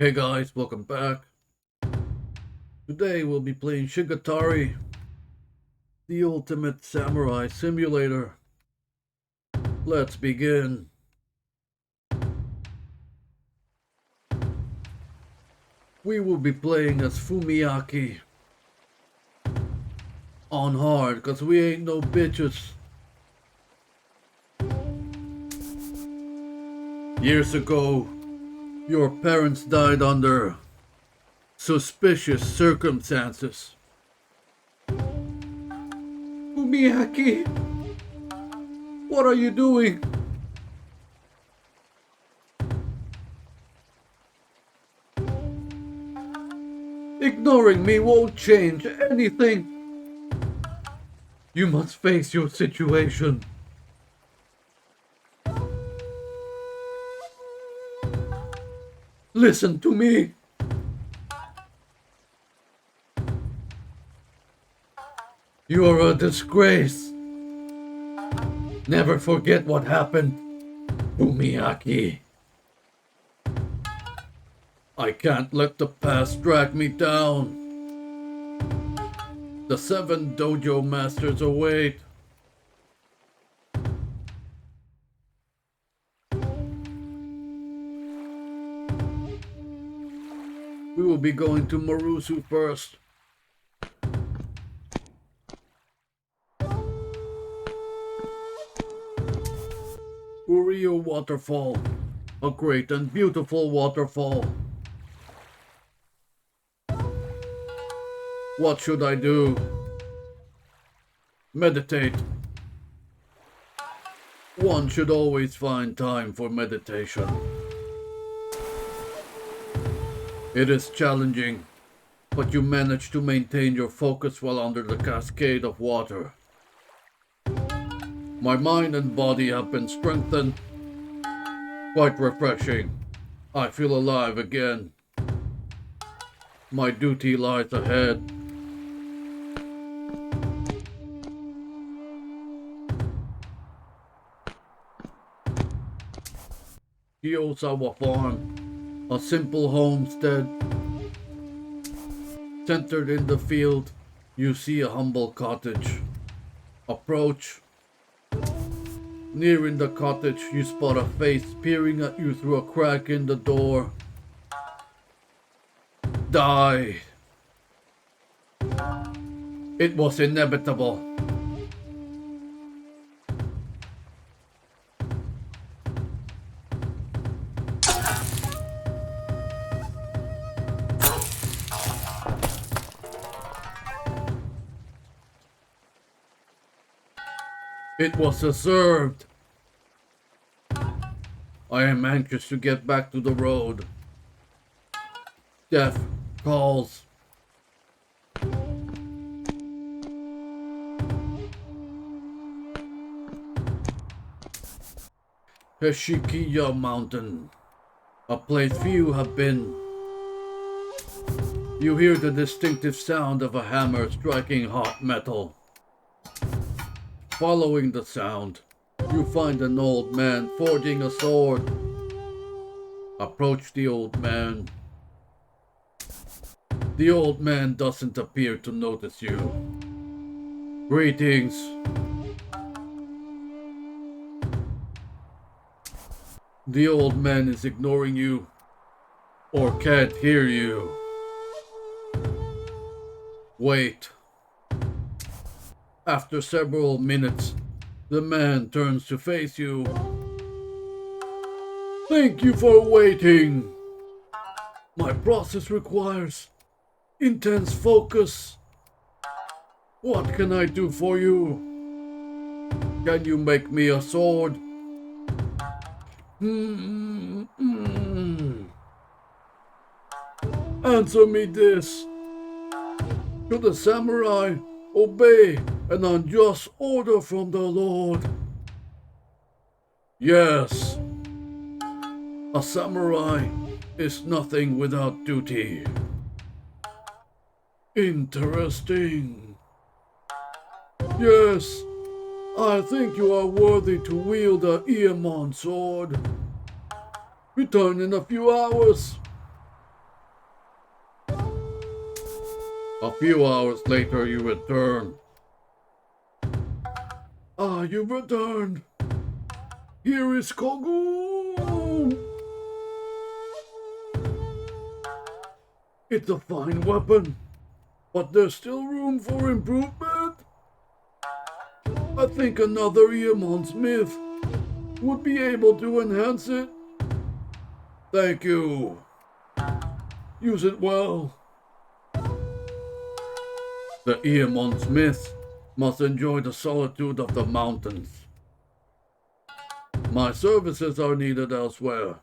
Hey guys, welcome back. Today we'll be playing Shigatari, the ultimate samurai simulator. Let's begin. We will be playing as Fumiaki. On hard, cause we ain't no bitches. Years ago, your parents died under suspicious circumstances. Fumiaki, what are you doing? Ignoring me won't change anything. You must face your situation. Listen to me. You are a disgrace. Never forget what happened, Fumiaki. I can't let the past drag me down. The 7 dojo masters await. We will be going to Marusu first. Uriyo Waterfall. A great and beautiful waterfall. What should I do? Meditate. One should always find time for meditation. It is challenging, but you manage to maintain your focus while under the cascade of water. My mind and body have been strengthened. Quite refreshing. I feel alive again. My duty lies ahead. Kiyosawa Farm, a simple homestead. Centered in the field, you see a humble cottage. Approach. Near in the cottage, you spot a face peering at you through a crack in the door. Die. It was inevitable. It was deserved. I am anxious to get back to the road. Death calls. Heshikiya Mountain, a place few have been. You hear the distinctive sound of a hammer striking hot metal. Following the sound, you find an old man forging a sword. Approach the old man. The old man doesn't appear to notice you. Greetings. The old man is ignoring you, or can't hear you. Wait. After several minutes, the man turns to face you. Thank you for waiting. My process requires intense focus. What can I do for you? Can you make me a sword? Answer me this. Should a samurai obey an unjust order from the Lord? Yes. A samurai is nothing without duty. Interesting. Yes, I think you are worthy to wield a Iemon sword. Return in a few hours. A few hours later you return. Ah, you've returned. Here is Kogu. It's a fine weapon, but there's still room for improvement. I think another Iemon Smith would be able to enhance it. Thank you. Use it well. The Iemon Smith must enjoy the solitude of the mountains. My services are needed elsewhere.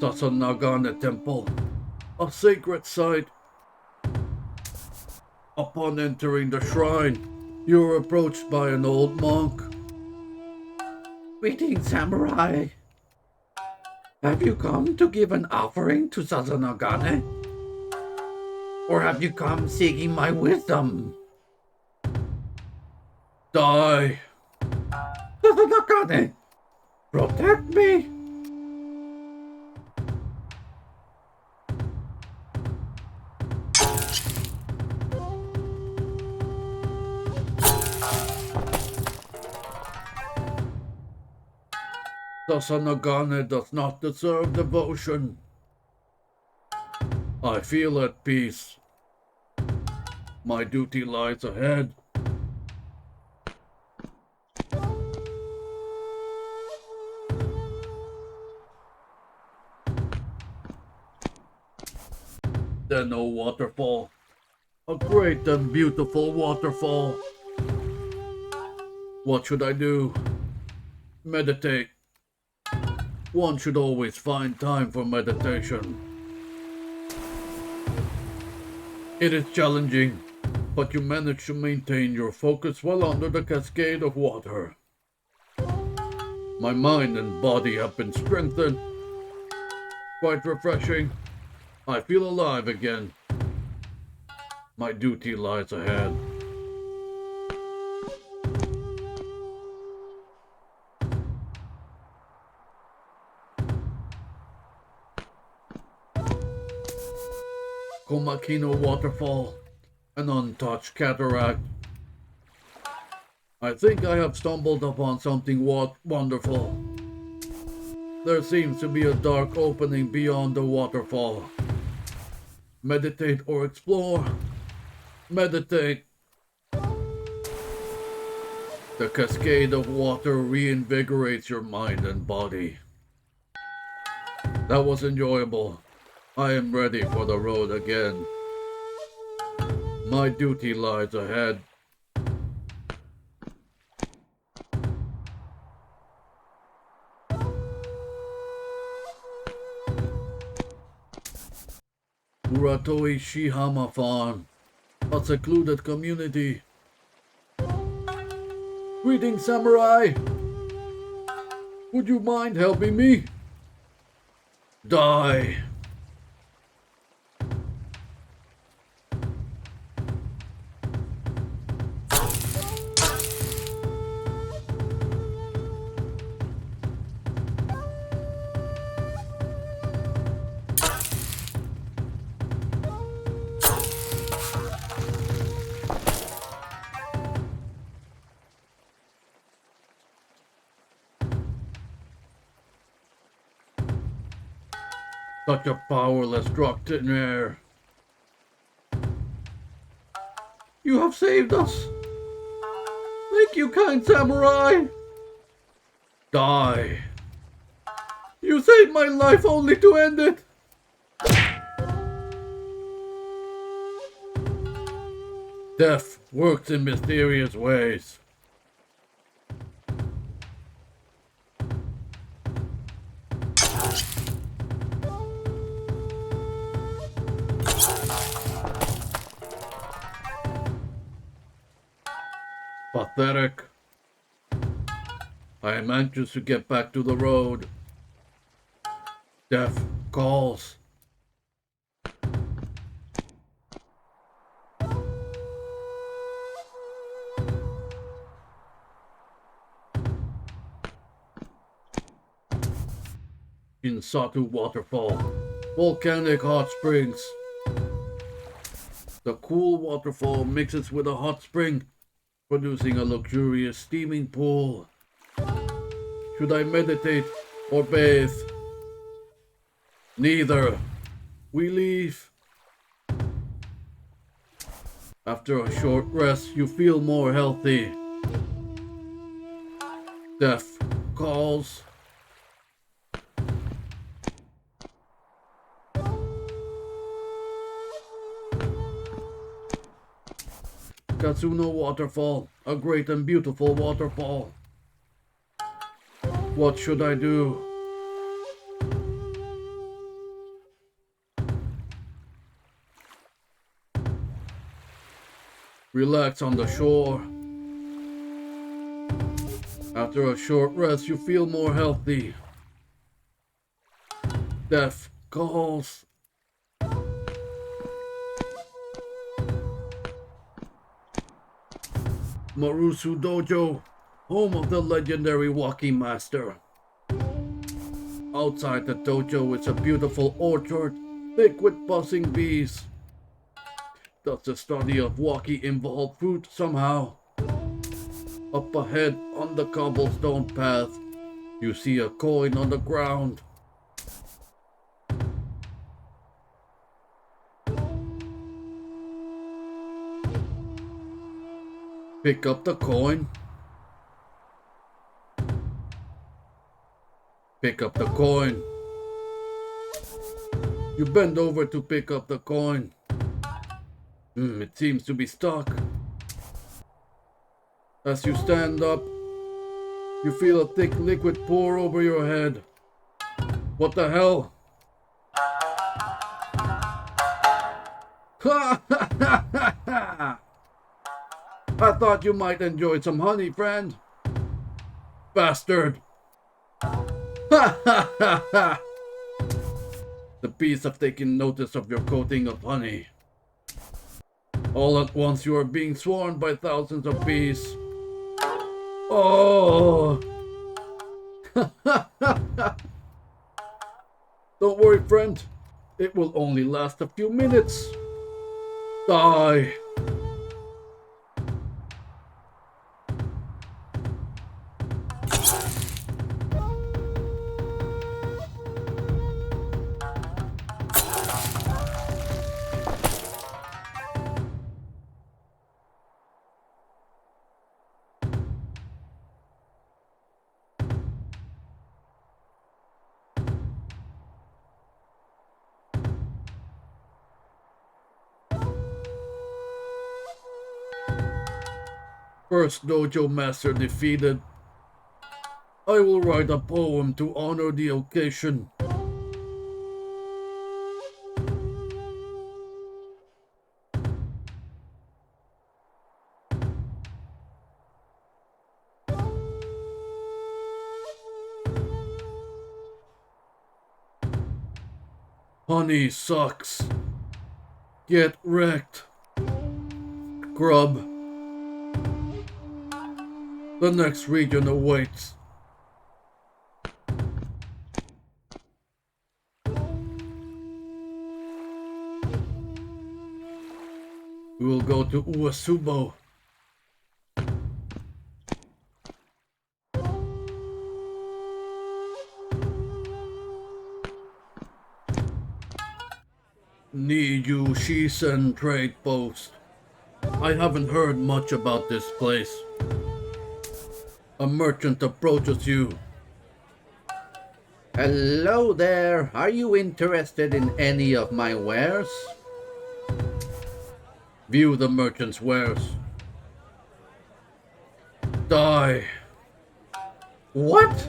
Sasanagane Temple, a sacred site. Upon entering the shrine, you are approached by an old monk. Greetings, samurai. Have you come to give an offering to Sasanagane? Or have you come seeking my wisdom? Die! Sasanagane, protect me! Sasanagane does not deserve devotion. I feel at peace. My duty lies ahead. Then, waterfall. A great and beautiful waterfall. What should I do? Meditate. One should always find time for meditation. It is challenging, but you manage to maintain your focus while under the cascade of water. My mind and body have been strengthened. Quite refreshing. I feel alive again. My duty lies ahead. Komakino Waterfall, an untouched cataract. I think I have stumbled upon something wonderful. There seems to be a dark opening beyond the waterfall. Meditate or explore. Meditate. The cascade of water reinvigorates your mind and body. That was enjoyable. I am ready for the road again. My duty lies ahead. Uratoi Shihama Farm, a secluded community. Greetings, samurai! Would you mind helping me? Die! Such a powerless air. You have saved us. Thank you, kind samurai. Die. You saved my life only to end it. Death works in mysterious ways. Pathetic. I am anxious to get back to the road. Death calls. Shinsatu Waterfall. Volcanic hot springs. The cool waterfall mixes with a hot spring, producing a luxurious steaming pool. Should I meditate or bathe? Neither. We leave. After a short rest, you feel more healthy. Death calls. Katsuno Waterfall, a great and beautiful waterfall. What should I do? Relax on the shore. After a short rest, you feel more healthy. Death calls. Marusu Dojo, home of the legendary Waki Master. Outside the dojo is a beautiful orchard, thick with buzzing bees. Does the study of Waki involve fruit somehow? Up ahead on the cobblestone path, you see a coin on the ground. Pick up the coin. Pick up the coin. You bend over to pick up the coin. It seems to be stuck. As you stand up, you feel a thick liquid pour over your head. What the hell? I thought you might enjoy some honey, friend. Bastard. The bees have taken notice of your coating of honey. All at once you are being swarmed by thousands of bees. Oh! Don't worry, friend. It will only last a few minutes. Die! First dojo master defeated. I will write a poem to honor the occasion. Honey sucks. Get wrecked. Grub. The next region awaits. We will go to Uasubo. Niyu Shisen Trade Post. I haven't heard much about this place. A merchant approaches you. Hello there. Are you interested in any of my wares? View the merchant's wares. Die. What?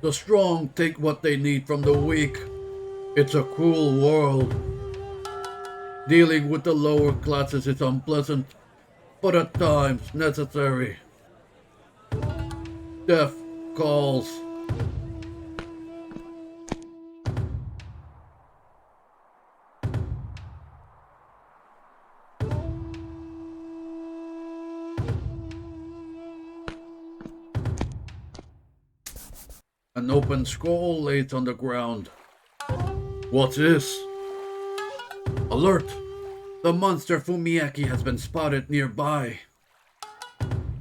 The strong take what they need from the weak. It's a cruel world. Dealing with the lower classes is unpleasant, but at times necessary. Death calls. An open scroll lays on the ground. What's this? Alert! The monster Fumiaki has been spotted nearby.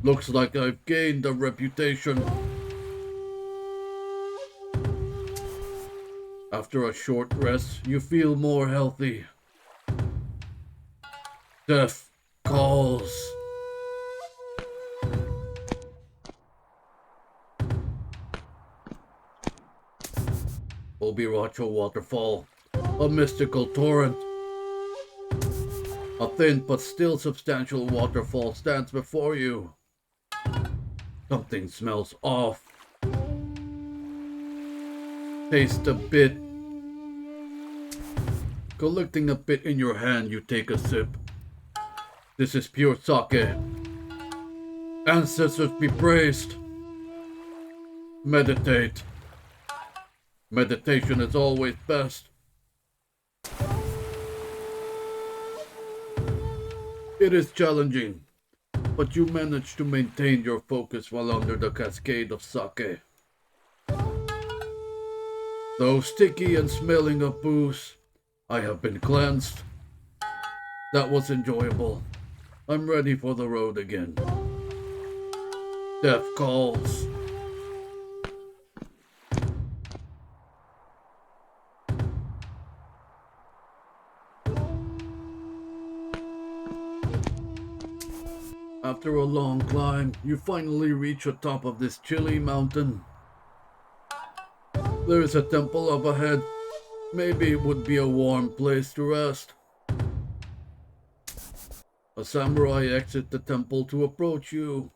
Looks like I've gained a reputation. After a short rest, you feel more healthy. Death calls. Obiracho Waterfall, a mystical torrent. A thin but still substantial waterfall stands before you. Something smells off. Taste a bit. Collecting a bit in your hand, you take a sip. This is pure sake. Ancestors be praised. Meditate. Meditation is always best. It is challenging, but you manage to maintain your focus while under the cascade of sake. Though sticky and smelling of booze, I have been cleansed. That was enjoyable. I'm ready for the road again. Death calls. After a long climb, you finally reach the top of this chilly mountain. There is a temple up ahead. Maybe it would be a warm place to rest. A samurai exits the temple to approach you.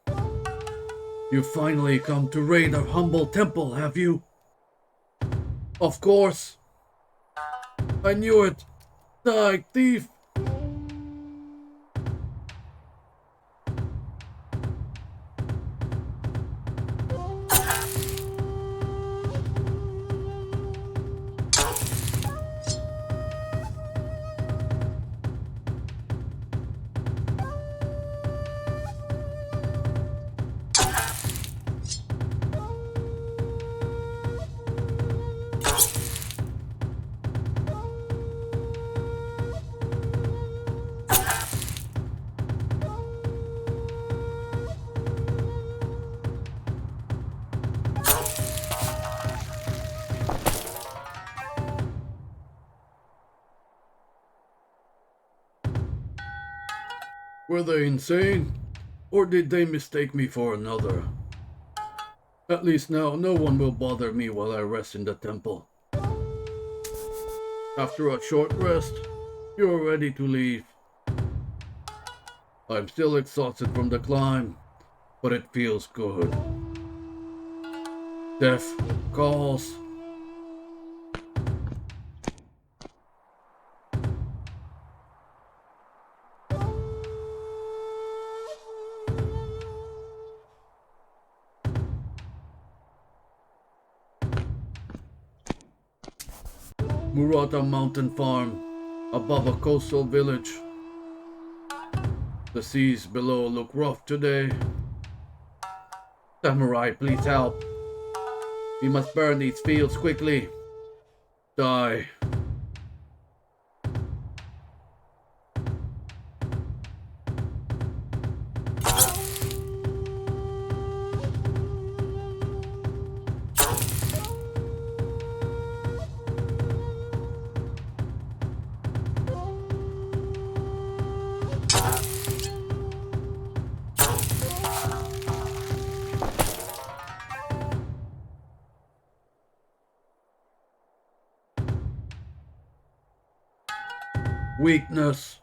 You finally come to raid a humble temple, have you? Of course. I knew it. Die, thief! Were they insane? Or did they mistake me for another? At least now, no one will bother me while I rest in the temple. After a short rest, you're ready to leave. I'm still exhausted from the climb, but it feels good. Death calls. Murata Mountain Farm, above a coastal village. The seas below look rough today. Samurai, please help. We must burn these fields quickly. Die. Weakness.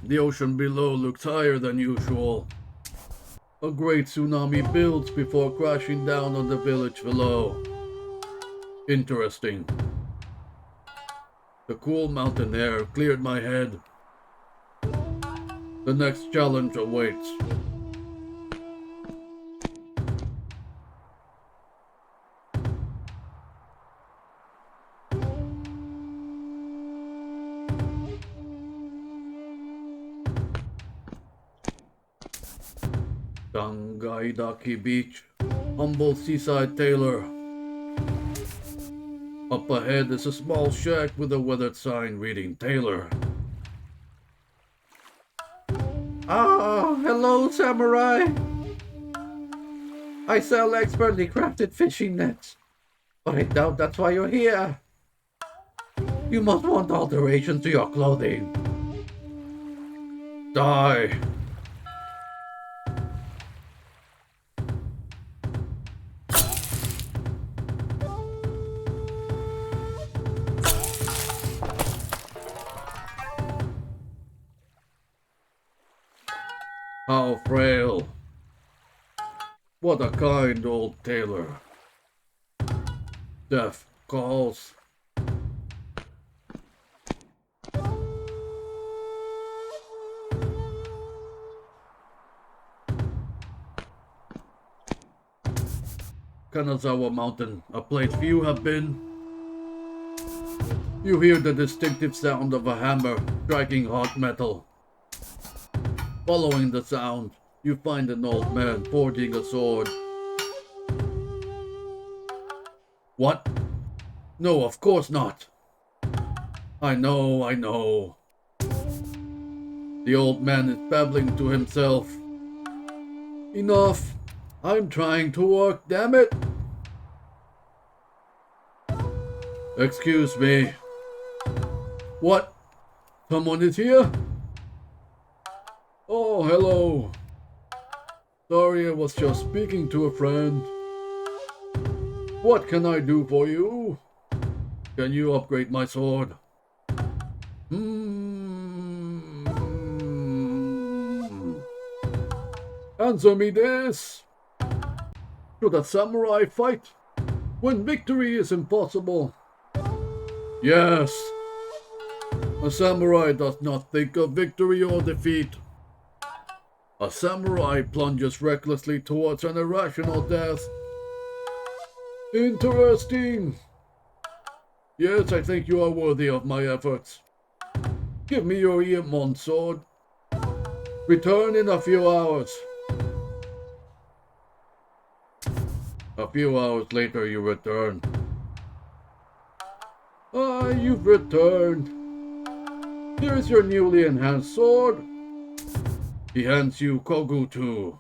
The ocean below looks higher than usual. A great tsunami builds before crashing down on the village below. Interesting. The cool mountain air cleared my head. The next challenge awaits. Tangaidaki Beach, humble seaside tailor. Up ahead is a small shack with a weathered sign reading Tailor. Ah, hello, samurai. I sell expertly crafted fishing nets, but I doubt that's why you're here. You must want alterations to your clothing. Die! How frail! What a kind old tailor! Death calls. Kanazawa Mountain, a place few have been. You hear the distinctive sound of a hammer striking hot metal. Following the sound, you find an old man forging a sword. What? No, of course not. I know. The old man is babbling to himself. Enough! I'm trying to work, damn it! Excuse me. What? Someone is here? Oh, hello. Sorry, I was just speaking to a friend. What can I do for you? Can you upgrade my sword? Answer me this. Should a samurai fight when victory is impossible? Yes. A samurai does not think of victory or defeat. A samurai plunges recklessly towards an irrational death. Interesting. Yes, I think you are worthy of my efforts. Give me your Iemon sword. Return in a few hours. A few hours later you return. Ah, you've returned. Here is your newly enhanced sword. He hands you Kogutu.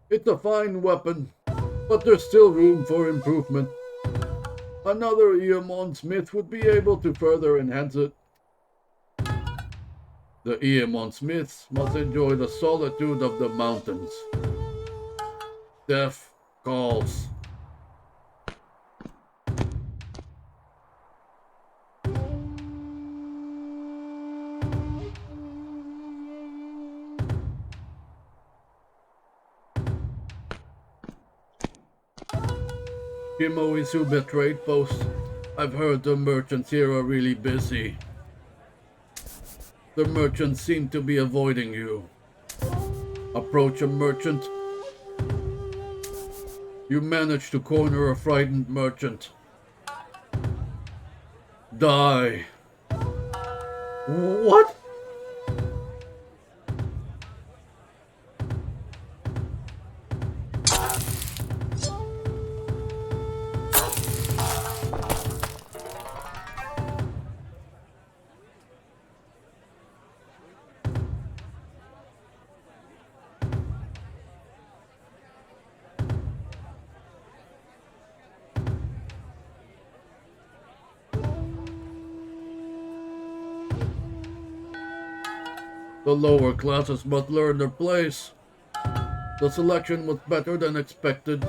It's a fine weapon, but there's still room for improvement. Another Iemon smith would be able to further enhance it. The Iemon smiths must enjoy the solitude of the mountains. Death calls. Kimo Isube trade post. I've heard the merchants here are really busy. The merchants seem to be avoiding you. Approach a merchant. You manage to corner a frightened merchant. Die. What? The lower classes must learn their place. The selection was better than expected.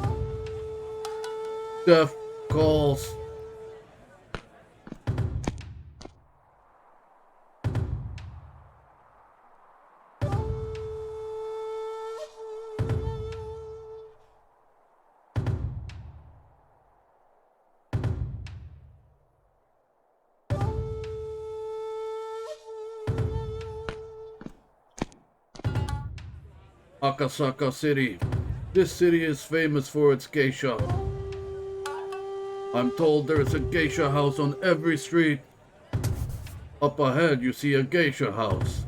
Death calls. Akasaka City. This city is famous for its geisha. I'm told there is a geisha house on every street. Up ahead you see a geisha house.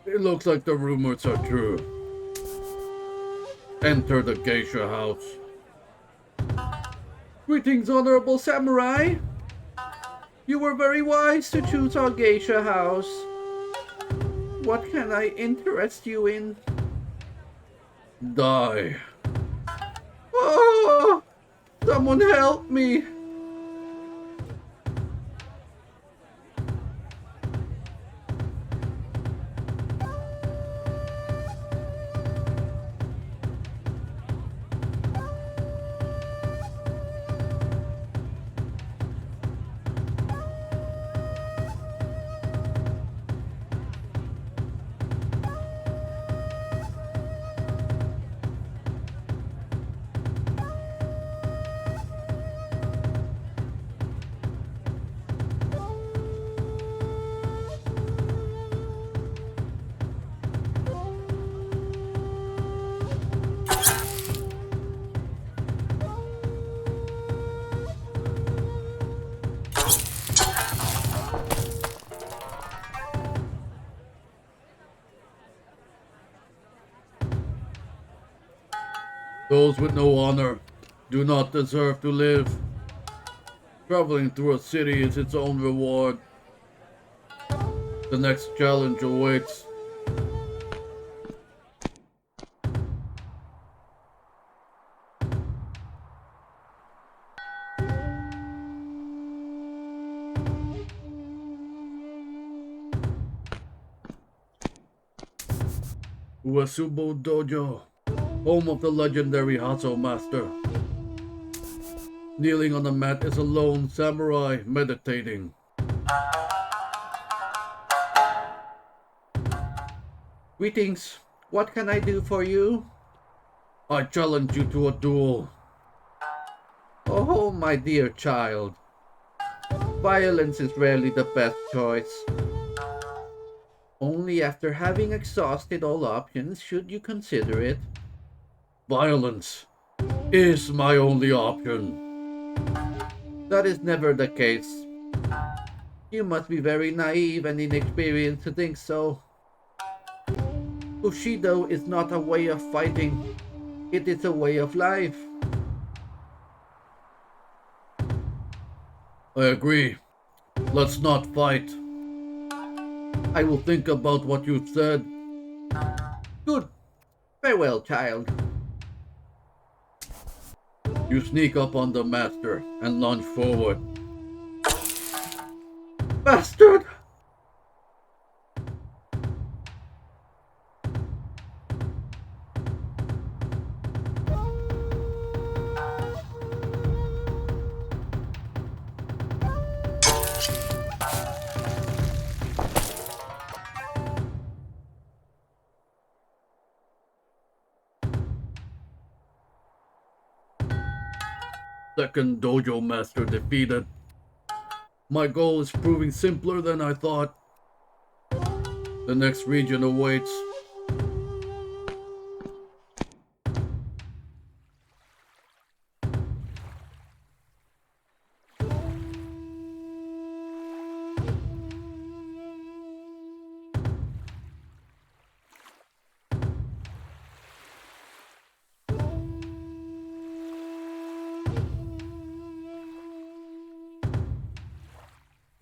It looks like the rumors are true. Enter the geisha house. Greetings, honorable samurai. You were very wise to choose our geisha house. What can I interest you in? Die. Oh! Someone help me! Those with no honor do not deserve to live. Traveling through a city is its own reward. The next challenge awaits. Uesubo Dojo, home of the legendary Hazo Master. Kneeling on the mat is a lone samurai meditating. Greetings. What can I do for you? I challenge you to a duel. Oh, my dear child. Violence is rarely the best choice. Only after having exhausted all options should you consider it. Violence is my only option. That is never the case. You must be very naive and inexperienced to think so. Bushido is not a way of fighting. It is a way of life. I agree. Let's not fight. I will think about what you've said. Good. Farewell, child. You sneak up on the master and lunge forward. Bastard! Second dojo master defeated. My goal is proving simpler than I thought. The next region awaits.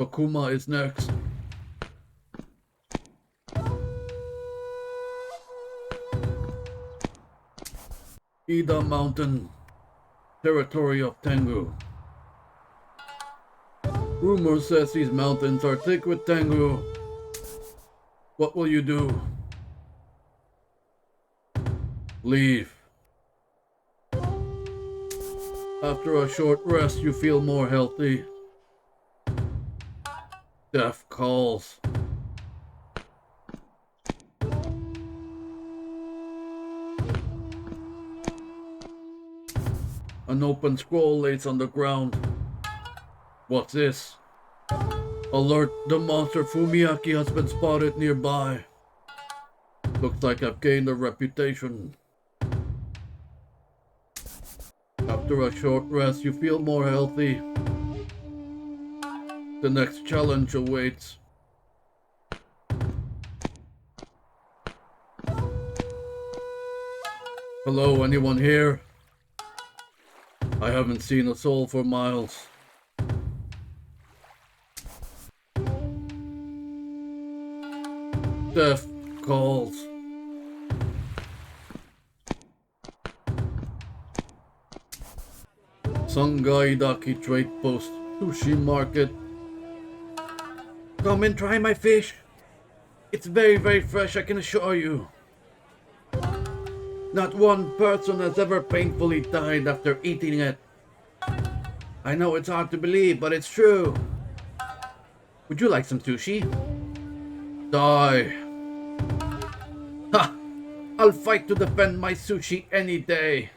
Akuma is next. Ida Mountain, territory of Tengu. Rumor says these mountains are thick with Tengu. What will you do? Leave. After a short rest, you feel more healthy. Death calls. An open scroll lays on the ground. What's this? Alert, the monster Fumiaki has been spotted nearby. Looks like I've gained a reputation. After a short rest, you feel more healthy. The next challenge awaits. Hello, anyone here? I haven't seen a soul for miles. Death calls. Sangaidaki Trade Post, Sushi Market. Come and try my fish. It's very, very fresh, I can assure you. Not one person has ever painfully died after eating it. I know it's hard to believe, but it's true. Would you like some sushi? Die. Ha! I'll fight to defend my sushi any day.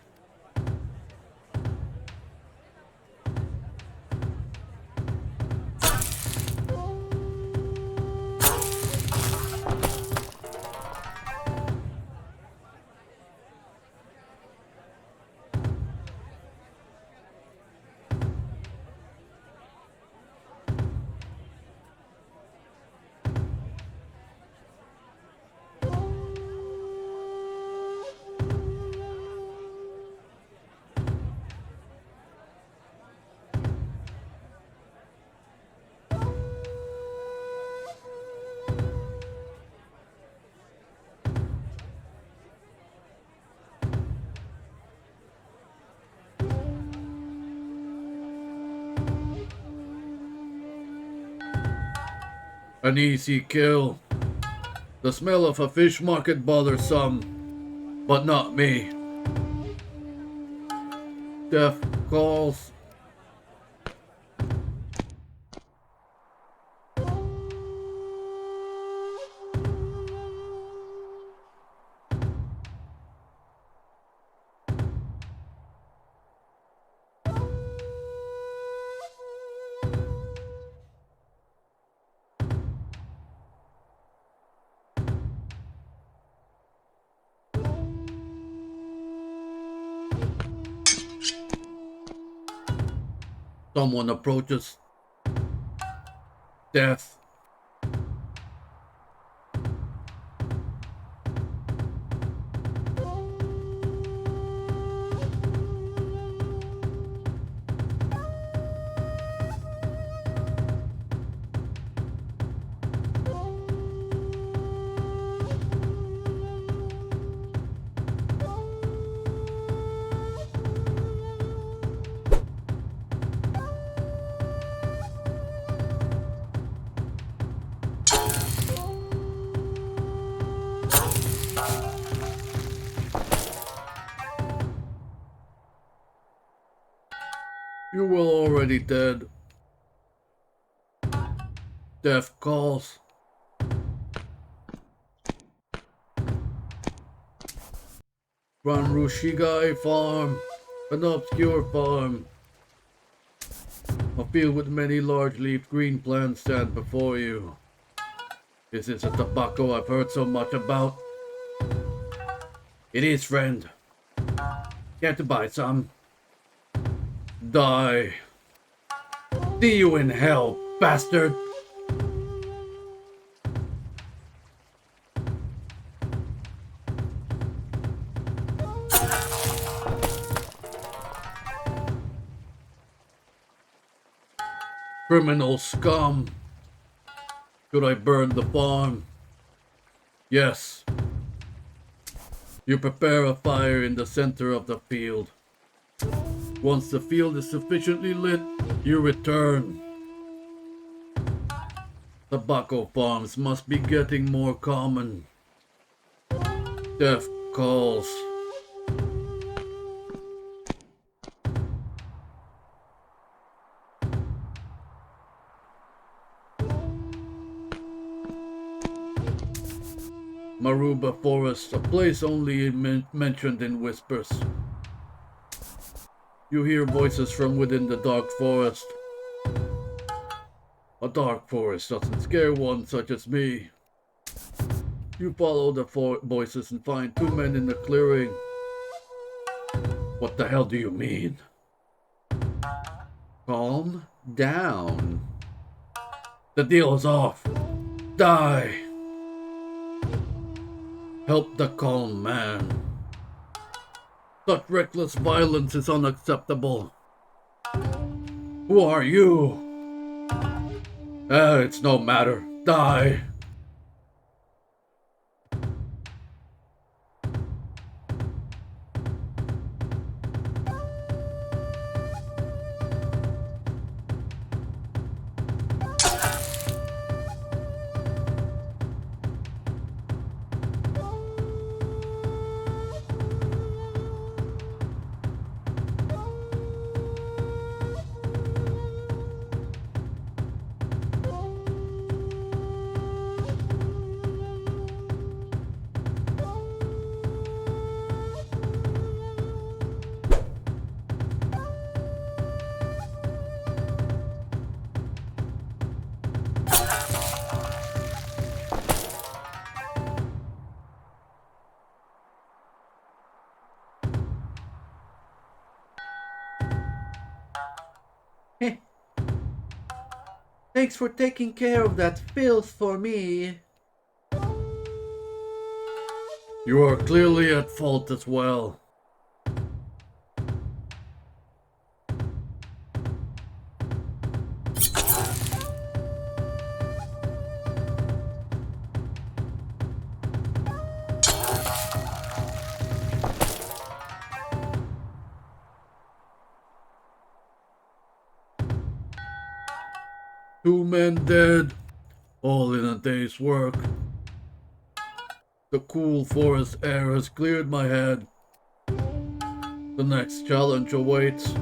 An easy kill. The smell of a fish market bothers some, but not me. Death calls. Someone approaches. Death. You were already dead. Death calls. Ranrushigai Farm, an obscure farm. A field with many large-leaf green plants stand before you. This is the tobacco I've heard so much about. It is, friend. Care to buy some? Die. See you in hell, bastard! Criminal scum! Should I burn the farm? Yes. You prepare a fire in the center of the field. Once the field is sufficiently lit, you return. Tobacco farms must be getting more common. Death calls. Maruba Forest, a place only mentioned in whispers. You hear voices from within the dark forest. A dark forest doesn't scare one such as me. You follow the voices and find two men in the clearing. What the hell do you mean? Calm down. The deal is off. Die. Help the calm man. Such reckless violence is unacceptable. Who are you? It's no matter. Die. Thanks for taking care of that filth for me. You are clearly at fault as well. Two men dead, all in a day's work. The cool forest air has cleared my head. The next challenge awaits.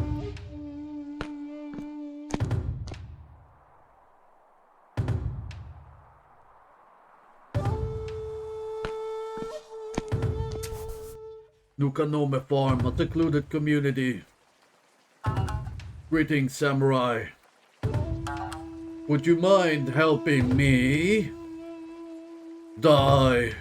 Nukanome Farm, a secluded community. Greetings, samurai. Would you mind helping me? Die.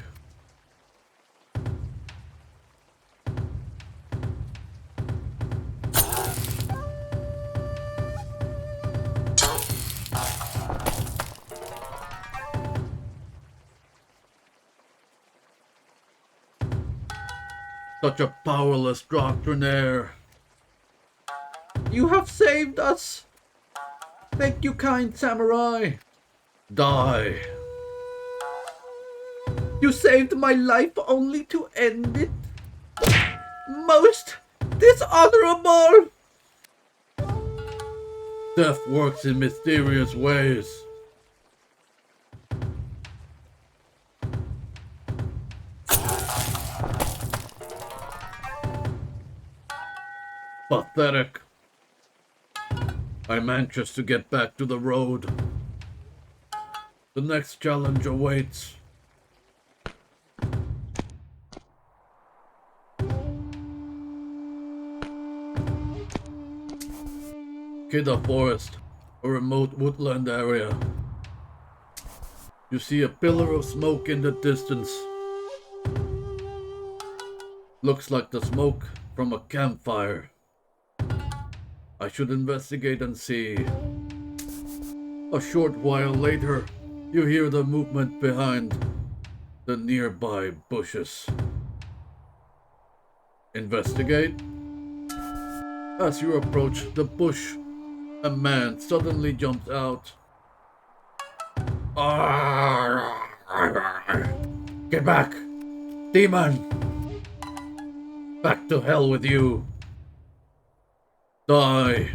Such a powerless doctrinaire. You have saved us. Thank you, kind samurai. Die. You saved my life only to end it. Most dishonorable. Death works in mysterious ways. Pathetic. I'm anxious to get back to the road. The next challenge awaits. Kida Forest, a remote woodland area. You see a pillar of smoke in the distance. Looks like the smoke from a campfire. I should investigate and see. A short while later, you hear the movement behind the nearby bushes. Investigate. As you approach the bush, a man suddenly jumps out. Get back! Demon! Back to hell with you! Die!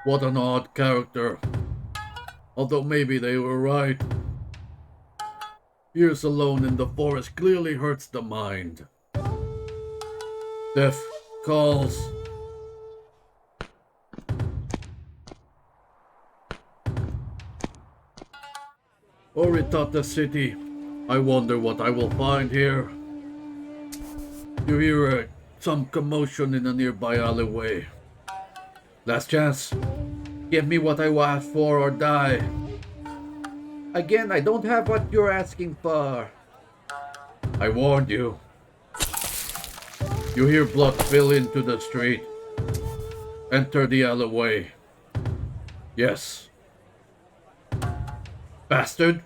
What an odd character. Although maybe they were right. Years alone in the forest clearly hurts the mind. Death calls. Oritata City. I wonder what I will find here. You hear some commotion in a nearby alleyway. Last chance. Give me what I asked for or die. Again, I don't have what you're asking for. I warned you. You hear blood spill into the street. Enter the alleyway. Yes. Bastard!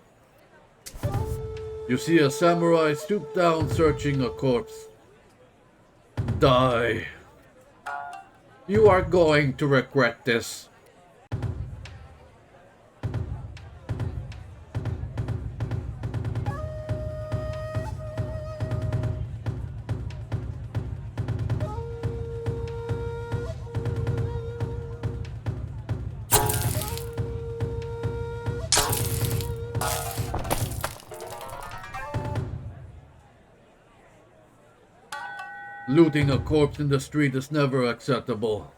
You see a samurai stoop down searching a corpse. Die. You are going to regret this. Looting a corpse in the street is never acceptable.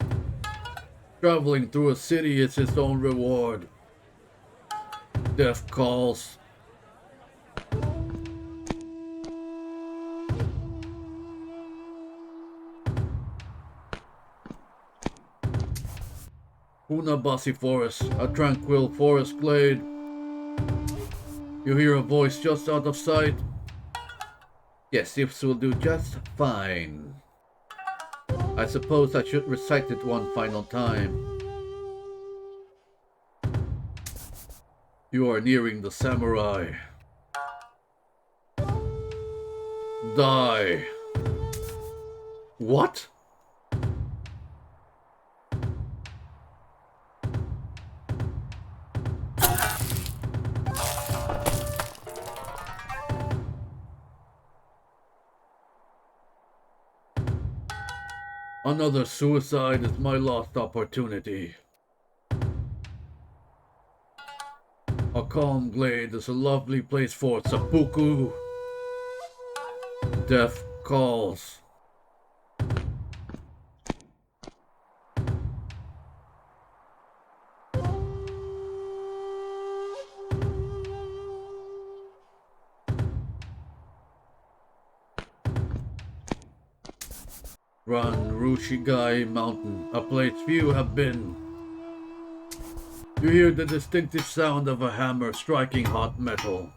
Traveling through a city is its own reward. Death calls. Funabasi Forest, a tranquil forest glade. You hear a voice just out of sight. Yes, this will do just fine. I suppose I should recite it one final time. You are nearing the samurai. Die. What? Another suicide is my lost opportunity. A calm glade is a lovely place for seppuku. Death calls. Run Rushigai Mountain, a place few have been. You hear the distinctive sound of a hammer striking hot metal.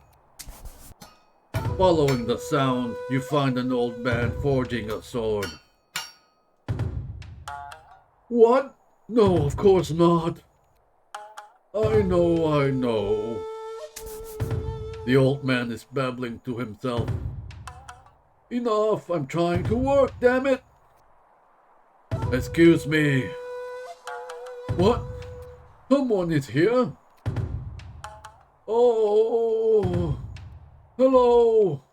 Following the sound, you find an old man forging a sword. What? No, of course not. I know. The old man is babbling to himself. Enough, I'm trying to work, damn it! Excuse me. What? Someone is here? Oh, hello.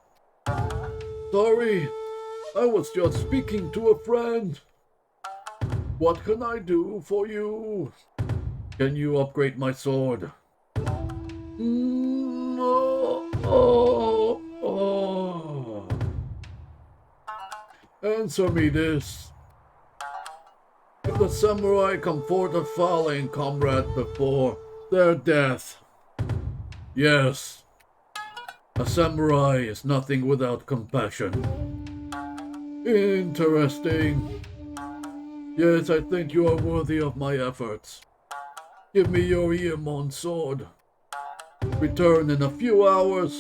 Sorry, I was just speaking to a friend. What can I do for you? Can you upgrade my sword? Answer me this. Did the samurai comfort a fallen comrade before their death? Yes. A samurai is nothing without compassion. Interesting. Yes, I think you are worthy of my efforts. Give me your Iemon sword. Return in a few hours.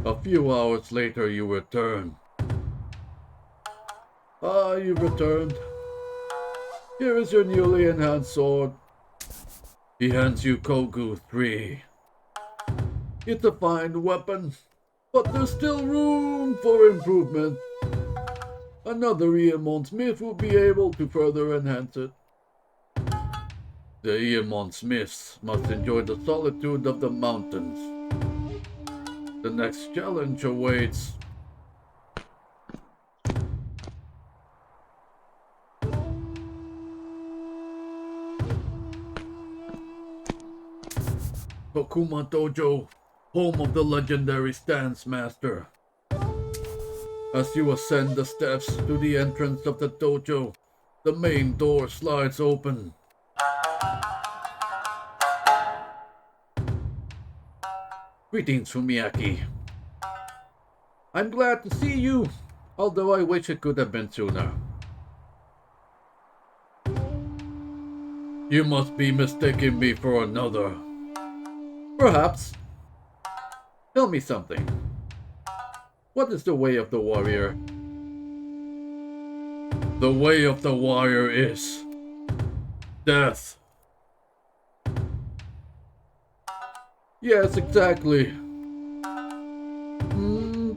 A few hours later you return. Ah, you've returned. Here is your newly enhanced sword. He hands you Kogu 3. It's a fine weapon, but there's still room for improvement. Another Iemon Smith will be able to further enhance it. The Iemon Smiths must enjoy the solitude of the mountains. The next challenge awaits. Tokuma Dojo, home of the legendary Stance Master. As you ascend the steps to the entrance of the dojo, the main door slides open. Greetings, Fumiaki. I'm glad to see you, although I wish it could have been sooner. You must be mistaking me for another. Perhaps. Tell me something. What is the way of the warrior? The way of the warrior is death. Yes, exactly.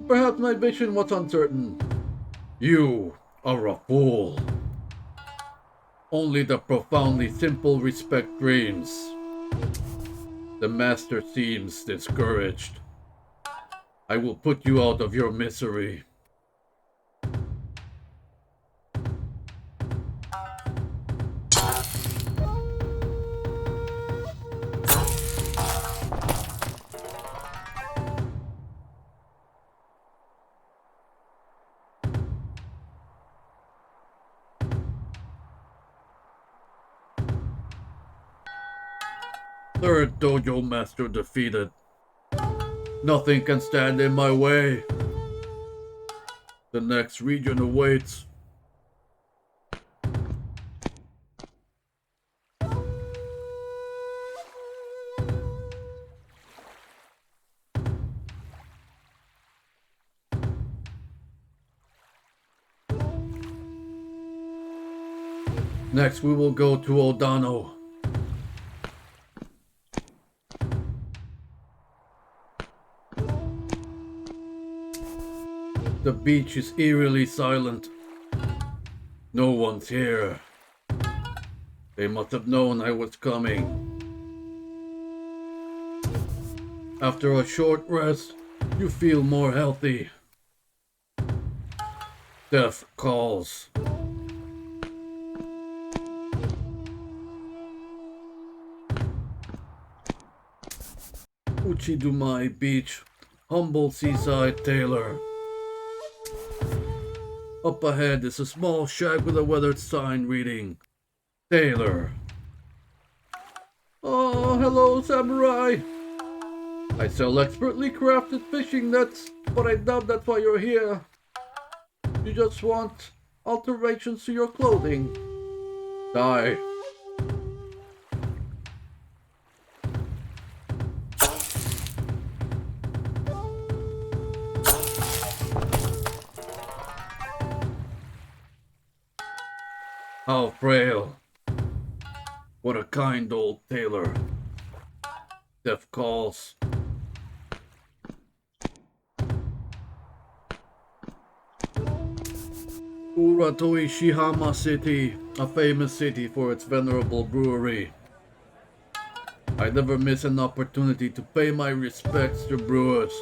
Perhaps my vision was uncertain. You are a fool. Only the profoundly simple respect reigns. The master seems discouraged. I will put you out of your misery. Third dojo master defeated. Nothing can stand in my way. The next region awaits. Next we will go to Odano. The beach is eerily silent. No one's here. They must have known I was coming. After a short rest, you feel more healthy. Death calls. Uchidumai Beach, humble seaside tailor. Up ahead is a small shack with a weathered sign reading, Tailor. Oh, hello, samurai. I sell expertly crafted fishing nets, but I doubt that's why you're here. You just want alterations to your clothing. Die. How frail. What a kind old tailor. Death calls. Uratoi Shihama City, a famous city for its venerable brewery. I never miss an opportunity to pay my respects to brewers.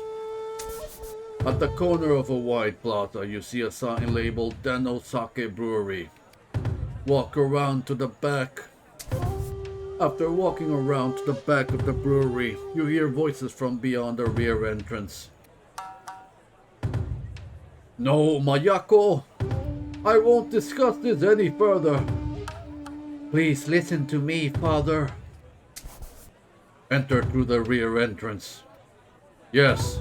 At the corner of a wide plaza, you see a sign labeled Dano Sake Brewery. Walk around to the back. After walking around to the back of the brewery, you hear voices from beyond the rear entrance. No, Mayako! I won't discuss this any further. Please listen to me, father. Enter through the rear entrance. Yes.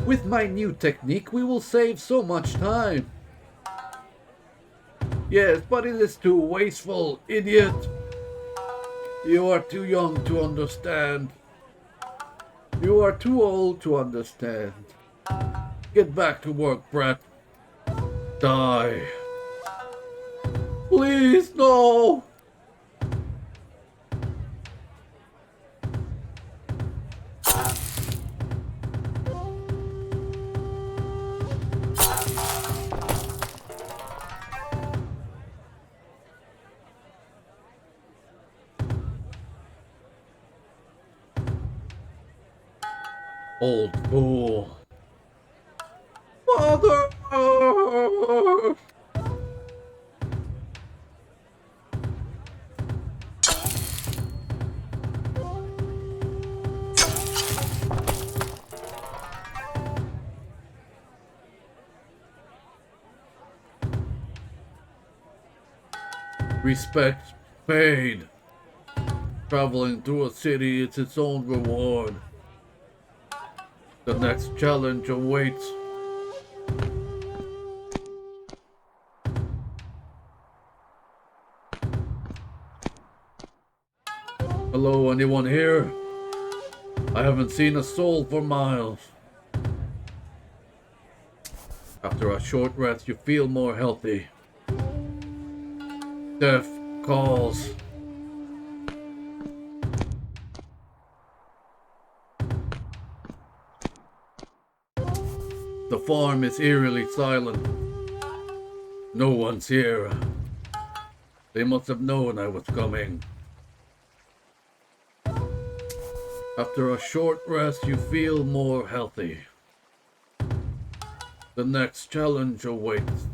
With my new technique, we will save so much time. Yes, but it is too wasteful, idiot. You are too young to understand. You are too old to understand. Get back to work, brat. Die. Please, no! Old fool. Father! Respect paid. Traveling through a city is its own reward. The next challenge awaits. Hello, anyone here? I haven't seen a soul for miles. After a short rest, you feel more healthy. Death calls. The farm is eerily silent. No one's here. They must have known I was coming. After a short rest, you feel more healthy. The next challenge awaits.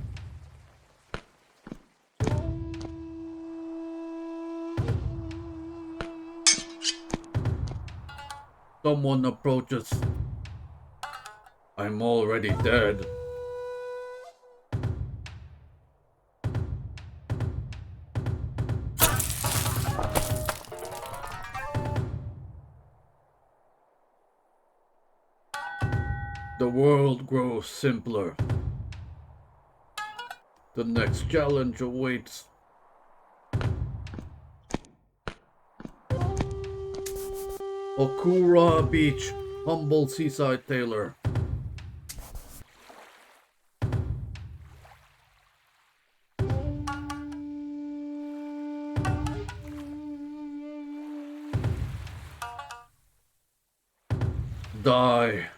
Someone approaches. I'm already dead. The world grows simpler. The next challenge awaits. Okura Beach, humble seaside tailor. Die.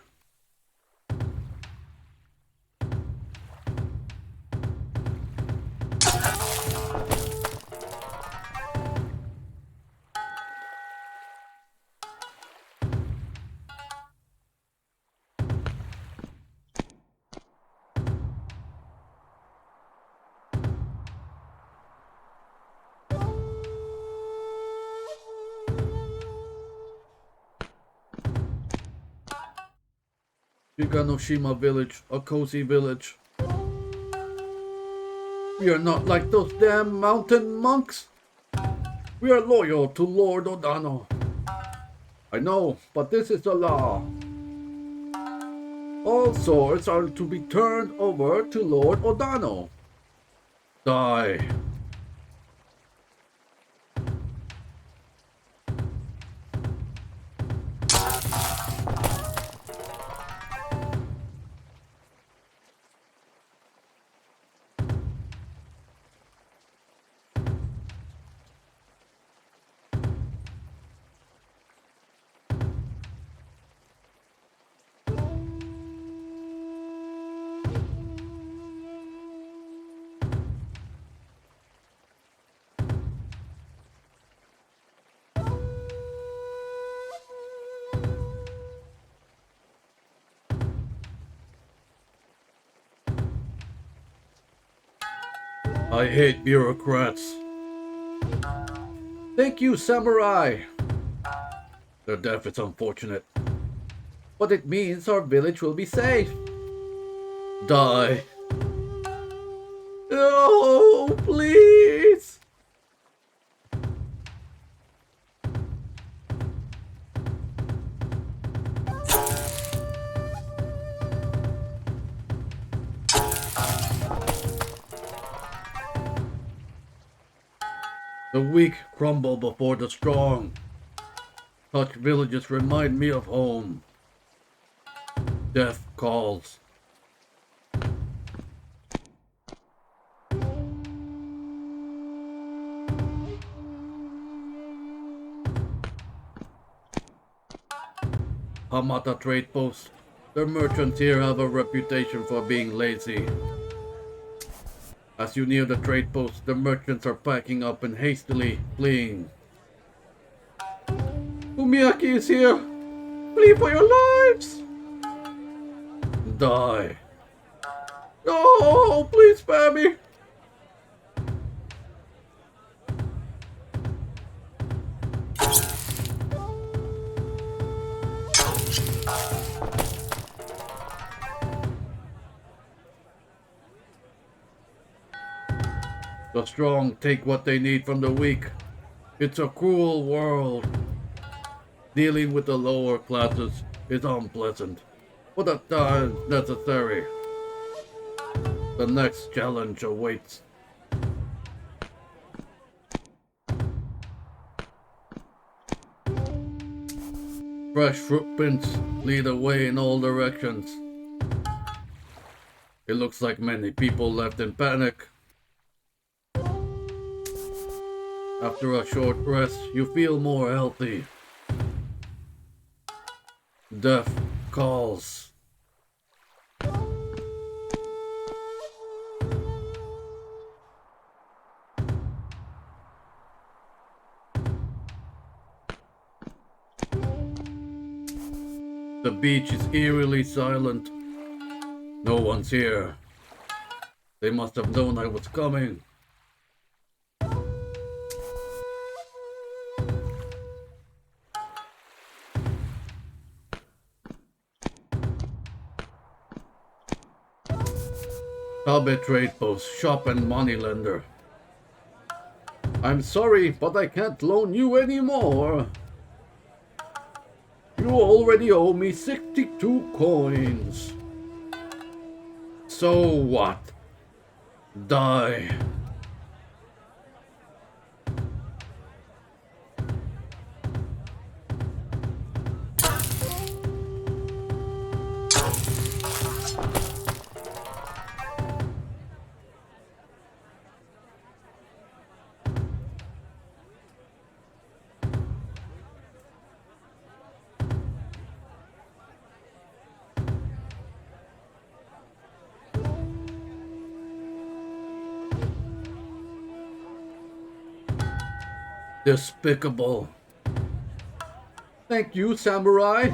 Shiganoshima village, a cozy village. We are not like those damn mountain monks. We are loyal to Lord Odano. I know, but this is the law. All swords are to be turned over to Lord Odano. Die. I hate bureaucrats. Thank you, samurai. Their death is unfortunate, but it means our village will be safe. Die. Oh, please. The weak crumble before the strong. Such villages remind me of home. Death calls. Hamata trade post. The merchants here have a reputation for being lazy. As you near the trade post, the merchants are packing up and hastily fleeing. Fumiaki is here! Flee for your lives! Die. No! Please spare me! The strong take what they need from the weak. It's a cruel world. Dealing with the lower classes is unpleasant, but at times necessary. The next challenge awaits. Fresh footprints lead the way in all directions. It looks like many people left in panic. After a short rest, you feel more healthy. Death calls. The beach is eerily silent. No one's here. They must have known I was coming. Tabe Trade Post, shop and moneylender. I'm sorry, but I can't loan you anymore. You already owe me 62 coins. So what? Die. Despicable. Thank you, samurai.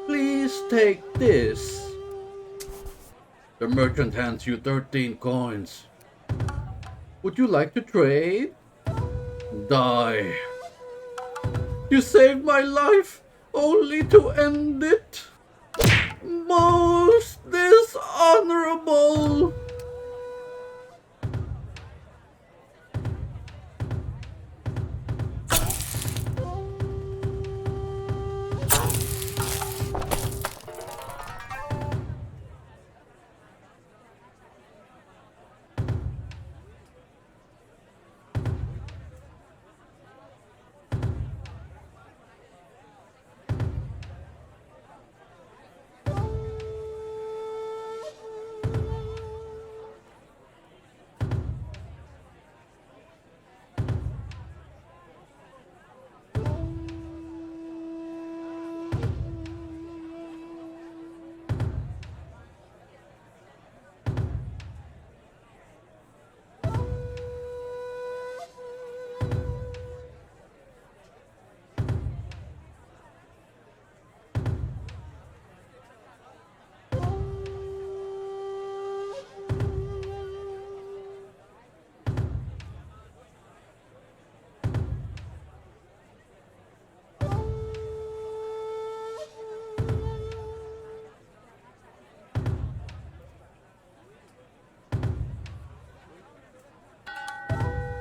Please take this. The merchant hands you 13 coins. Would you like to trade? Die. You saved my life, only to end it. Most dishonorable.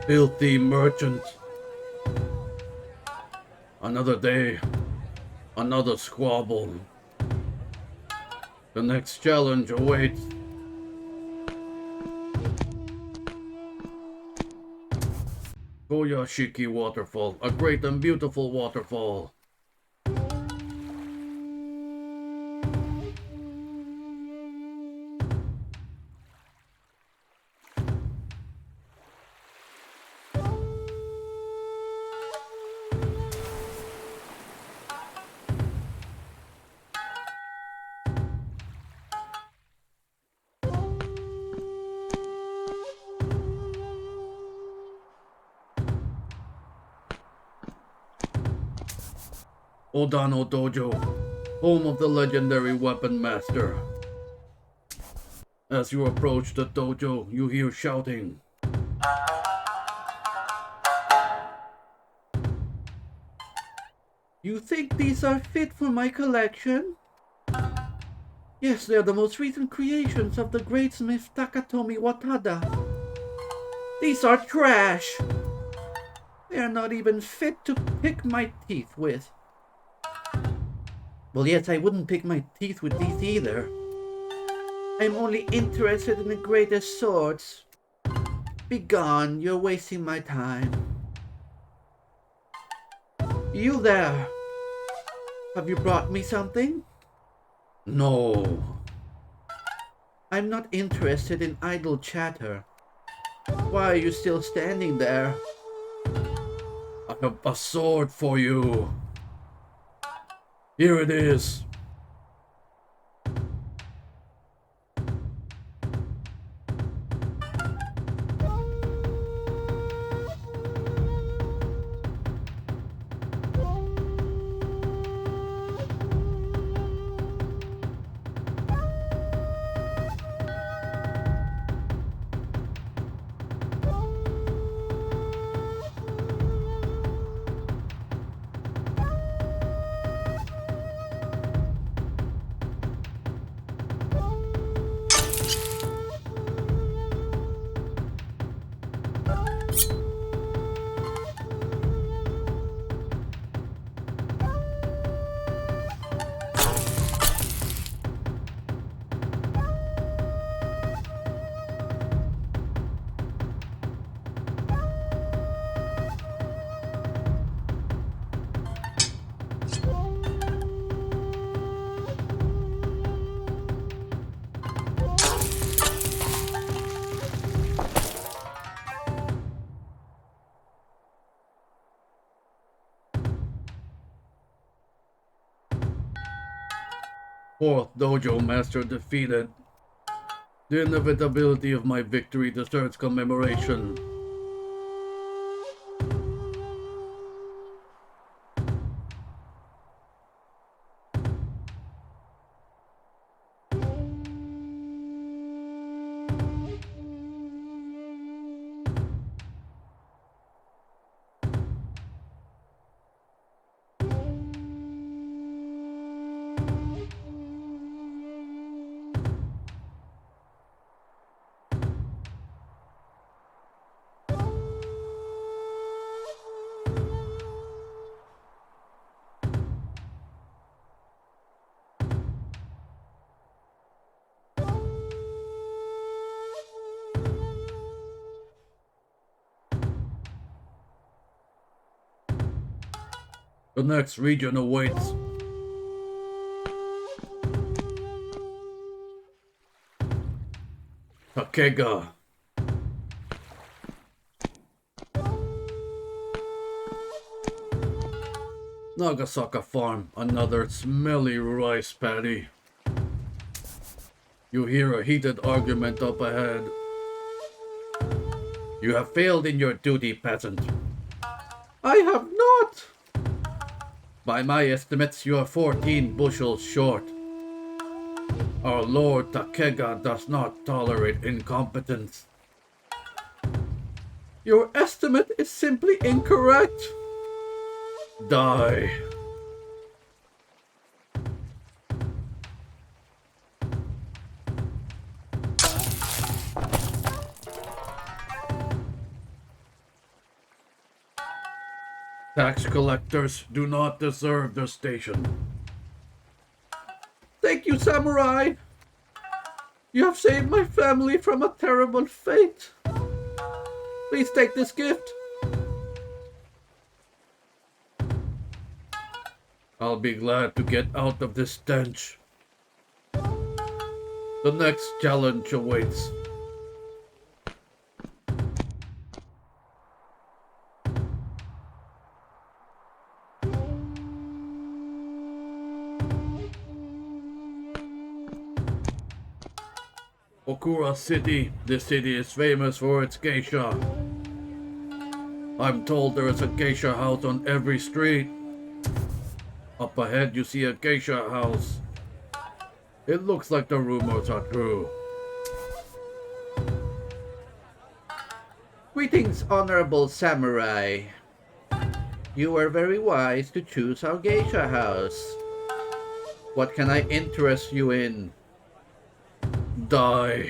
Filthy merchant. Another day, another squabble. The next challenge awaits. Koyashiki Waterfall, a great and beautiful waterfall. Odano Dojo, home of the legendary weapon master. As you approach the dojo, you hear shouting. You think these are fit for my collection? Yes, they're the most recent creations of the great smith Takatomi Watada. These are trash. They are not even fit to pick my teeth with. Well, yes, I wouldn't pick my teeth with these either. I'm only interested in the greatest swords. Begone, you're wasting my time. You there! Have you brought me something? No. I'm not interested in idle chatter. Why are you still standing there? I have a sword for you. Here it is. Fourth dojo master defeated. The inevitability of my victory deserves commemoration. The next region awaits. Takega. Nagasaka Farm, another smelly rice paddy. You hear a heated argument up ahead. You have failed in your duty, peasant. I have not! By my estimates, you are 14 bushels short. Our Lord Takega does not tolerate incompetence. Your estimate is simply incorrect. Die. Tax collectors do not deserve the station. Thank you, samurai. You have saved my family from a terrible fate. Please take this gift. I'll be glad to get out of this stench. The next challenge awaits. Okura City. This city is famous for its geisha. I'm told there is a geisha house on every street. Up ahead you see a geisha house. It looks like the rumors are true. Greetings, honorable samurai. You were very wise to choose our geisha house. What can I interest you in? Die.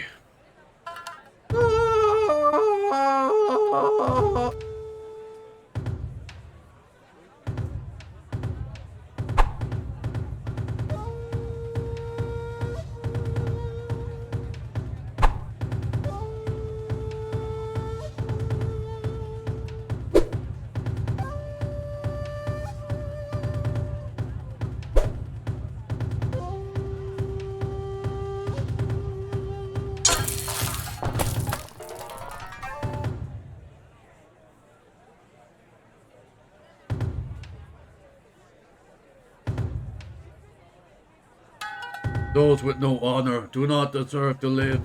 Those with no honor do not deserve to live.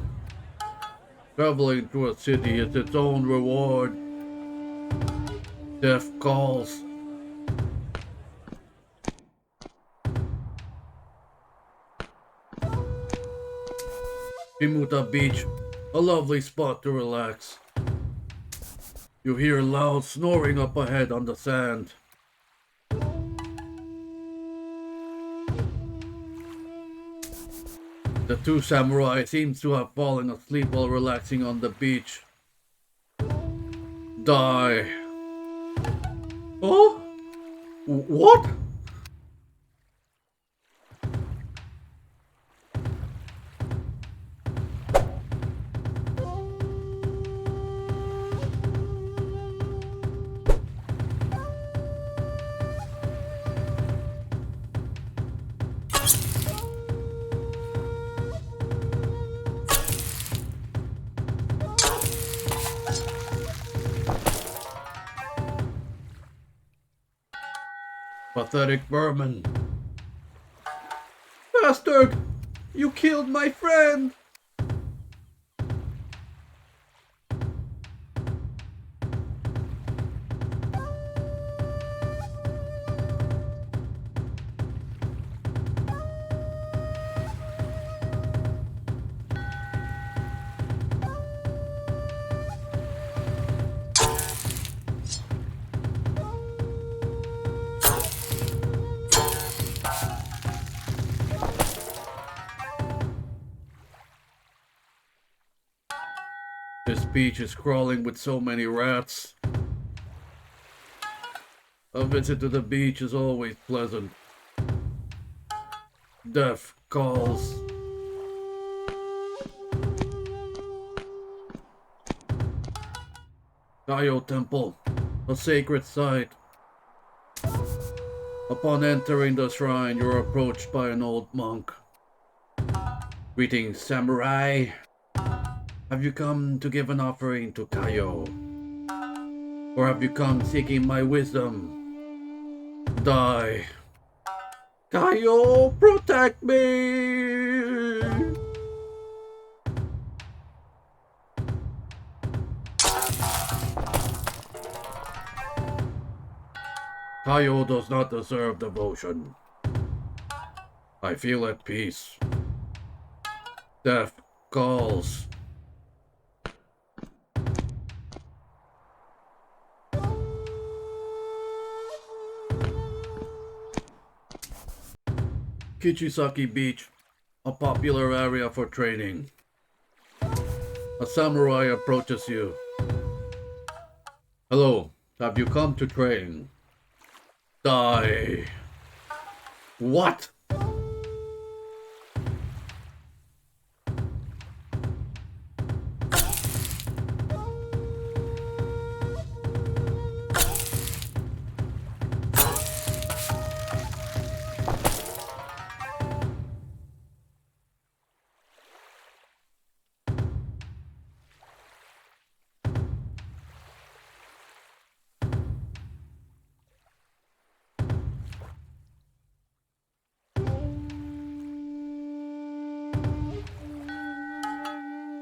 Traveling through a city is its own reward. Death calls. Shimuta Beach, a lovely spot to relax. You hear loud snoring up ahead on the sand. The two samurai seem to have fallen asleep while relaxing on the beach. Die. Oh? What? Pathetic vermin. Bastard! You killed my friend! This beach is crawling with so many rats. A visit to the beach is always pleasant. Death calls. Kaio Temple, a sacred site. Upon entering the shrine, you're approached by an old monk. Greetings, samurai. Have you come to give an offering to Kaio? Or have you come seeking my wisdom? Die. Kaio, protect me! Kaio does not deserve devotion. I feel at peace. Death calls. Kichisaki Beach, a popular area for training. A samurai approaches you. Hello, have you come to train? Die. What?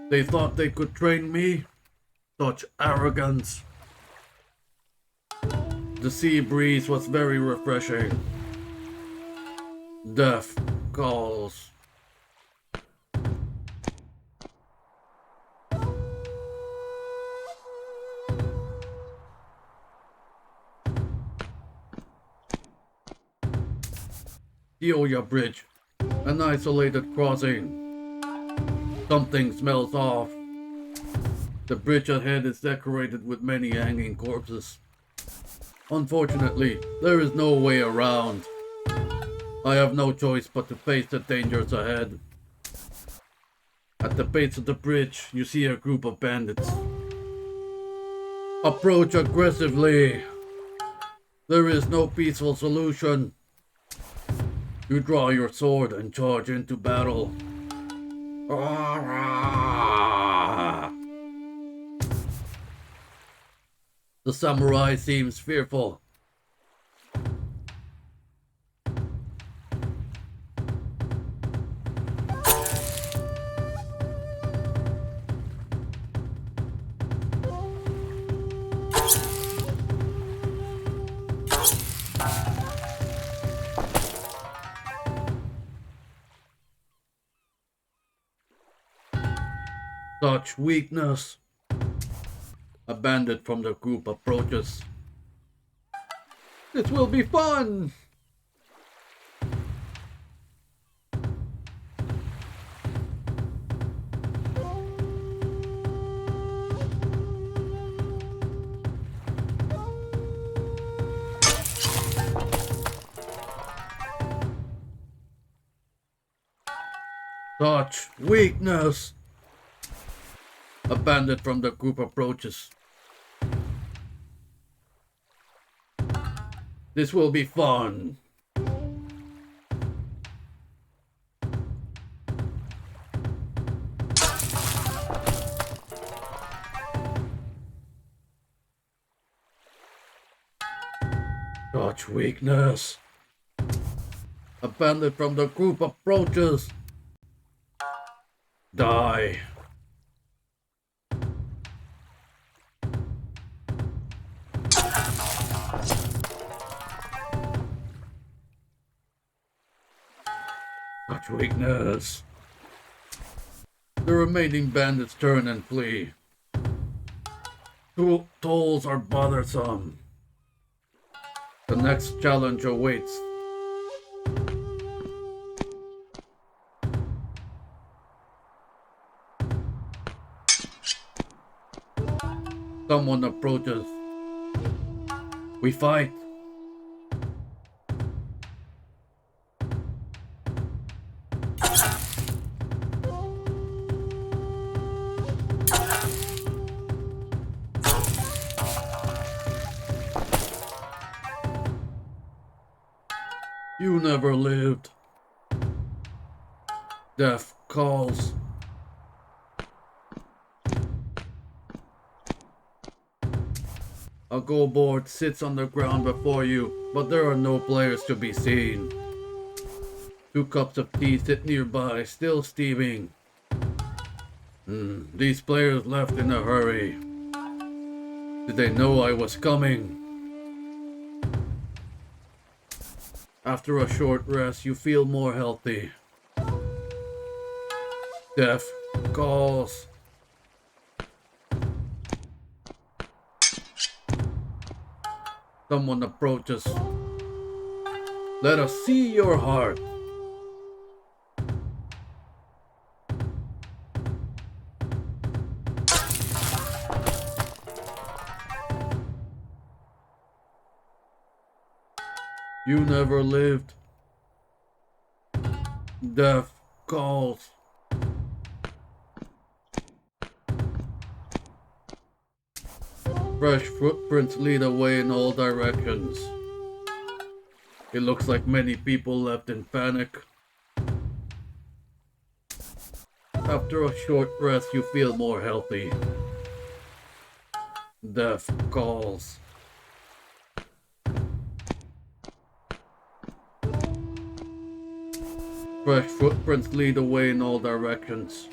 They thought they could train me? Such arrogance. The sea breeze was very refreshing. Death calls. Kyoya Bridge, an isolated crossing. Something smells off. The bridge ahead is decorated with many hanging corpses. Unfortunately, there is no way around. I have no choice but to face the dangers ahead. At the base of the bridge, you see a group of bandits. Approach aggressively. There is no peaceful solution. You draw your sword and charge into battle. The samurai seems fearful. Such weakness. A bandit from the group approaches. This will be fun! Such weakness! A bandit from the group approaches. This will be fun. Such weakness. A bandit from the group approaches. Die. Such weakness. The remaining bandits turn and flee. Tolls are bothersome. The next challenge awaits. Someone approaches. We fight. You never lived. Death calls. A go board sits on the ground before you, but there are no players to be seen. 2 cups of tea sit nearby, still steaming. These players left in a hurry. Did they know I was coming? After a short rest, you feel more healthy. Death calls. Someone approaches. Let us see your heart. You never lived. Death calls. Fresh footprints lead away in all directions. It looks like many people left in panic. After a short rest, you feel more healthy. Death calls. Fresh footprints lead away in all directions.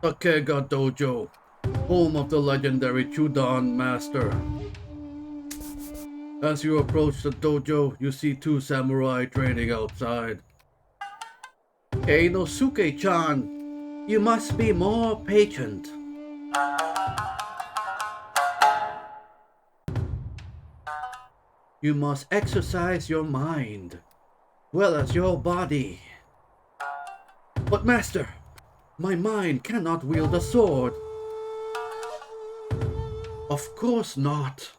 Takega Dojo, home of the legendary Chudan Master. As you approach the dojo, you see 2 samurai training outside. Einosuke-chan, you must be more patient. You must exercise your mind, well as your body. But master, my mind cannot wield a sword. Of course not.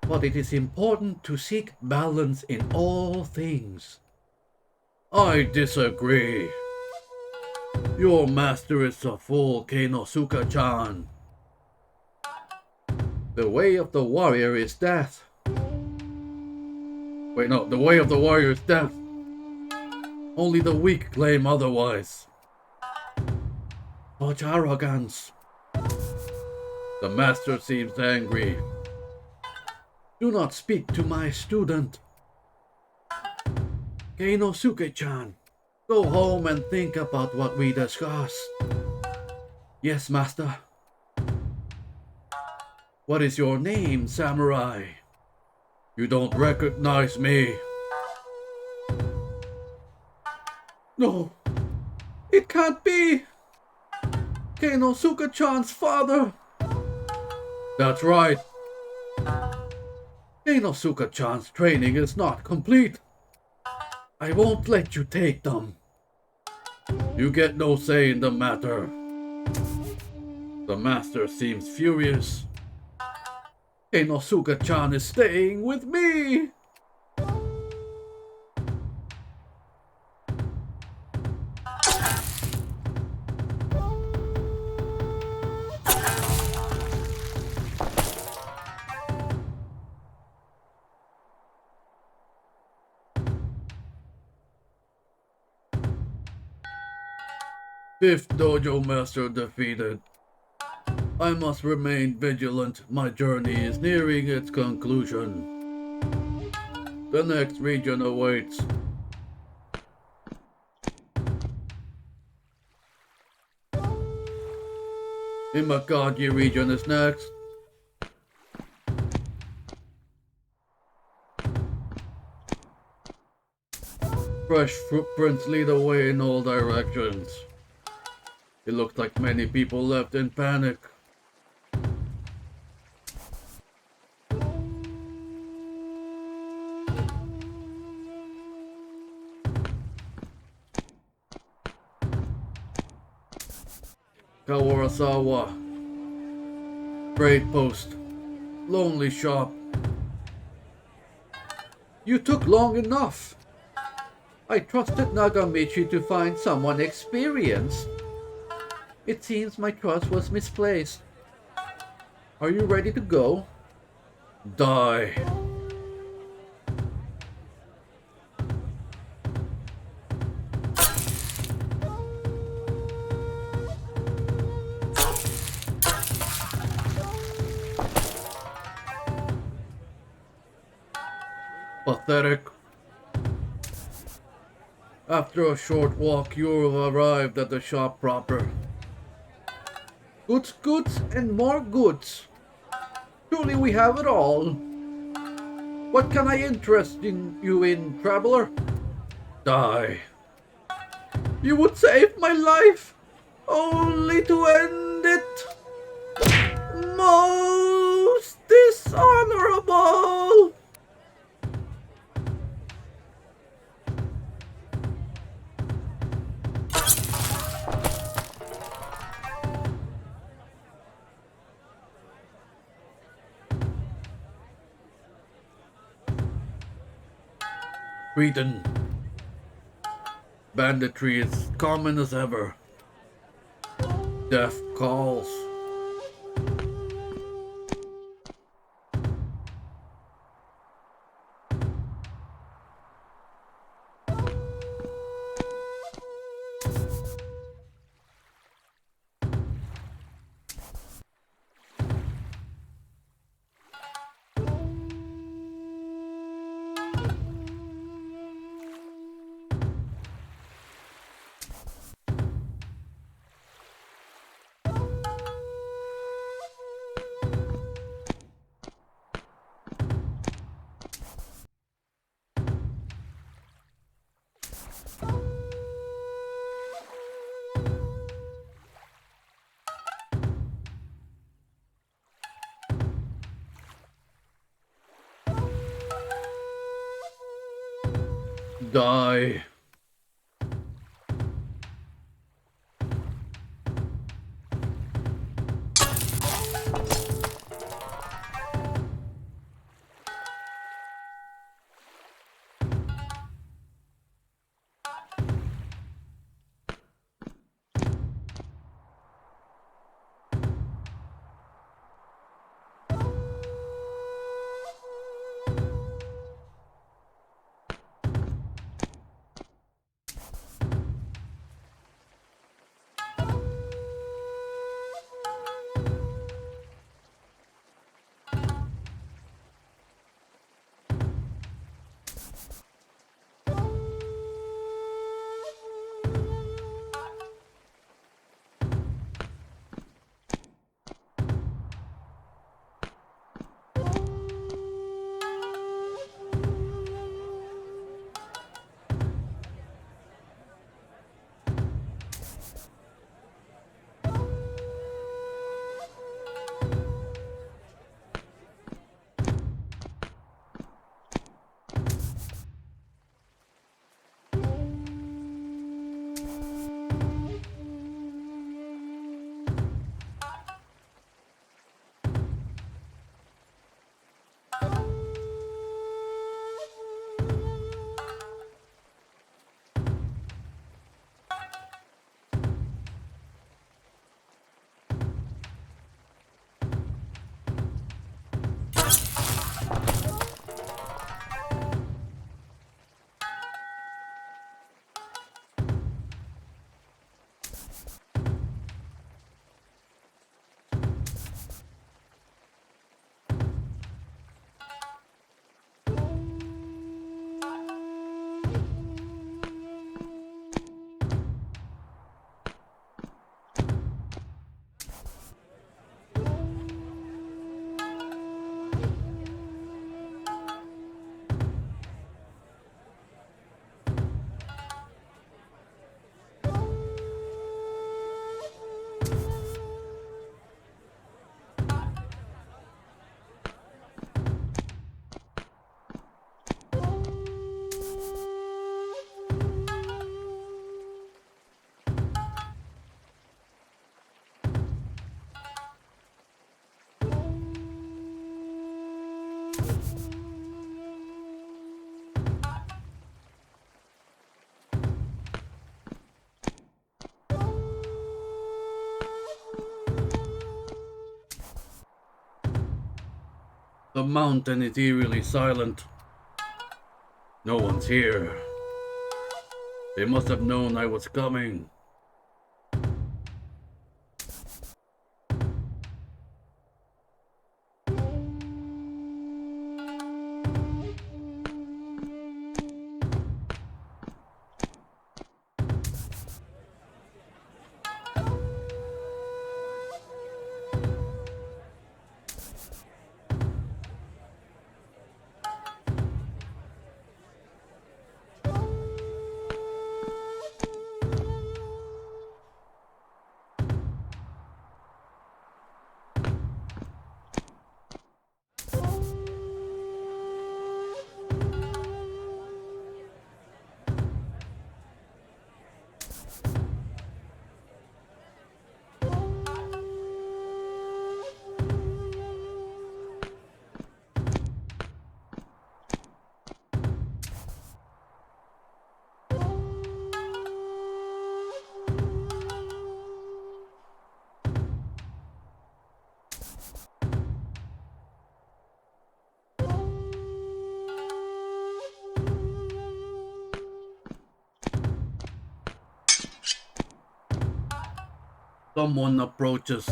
but it is important to seek balance in all things. I disagree. Your master is a fool, Keinosuka-chan. The way of the warrior is death. Wait, no, the way of the warrior is death. Only the weak claim otherwise. Such arrogance. The master seems angry. Do not speak to my student. Keinosuke-chan, go home and think about what we discussed. Yes, master. What is your name, samurai? You don't recognize me. No, it can't be. Keinosuka-chan's father. That's right. Keinosuka-chan's training is not complete. I won't let you take them. You get no say in the matter. The master seems furious. Keinosuka-chan is staying with me. Fifth dojo master defeated. I must remain vigilant. My journey is nearing its conclusion. The next region awaits. Imakagi region is next. Fresh footprints lead away in all directions. It looks like many people left in panic. Kawarasawa. Trade post. Lonely shop. You took long enough. I trusted Nagamichi to find someone experienced. It seems my trust was misplaced. Are you ready to go? Die. Pathetic. After a short walk, you have arrived at the shop proper. Goods, goods, and more goods. Truly we have it all. What can I interest you in, traveler? Die. You would save my life, only to end it. Most dishonorable. Beaten. Banditry is common as ever. Death calls. Die. The mountain is eerily silent. No one's here. They must have known I was coming. Someone approaches.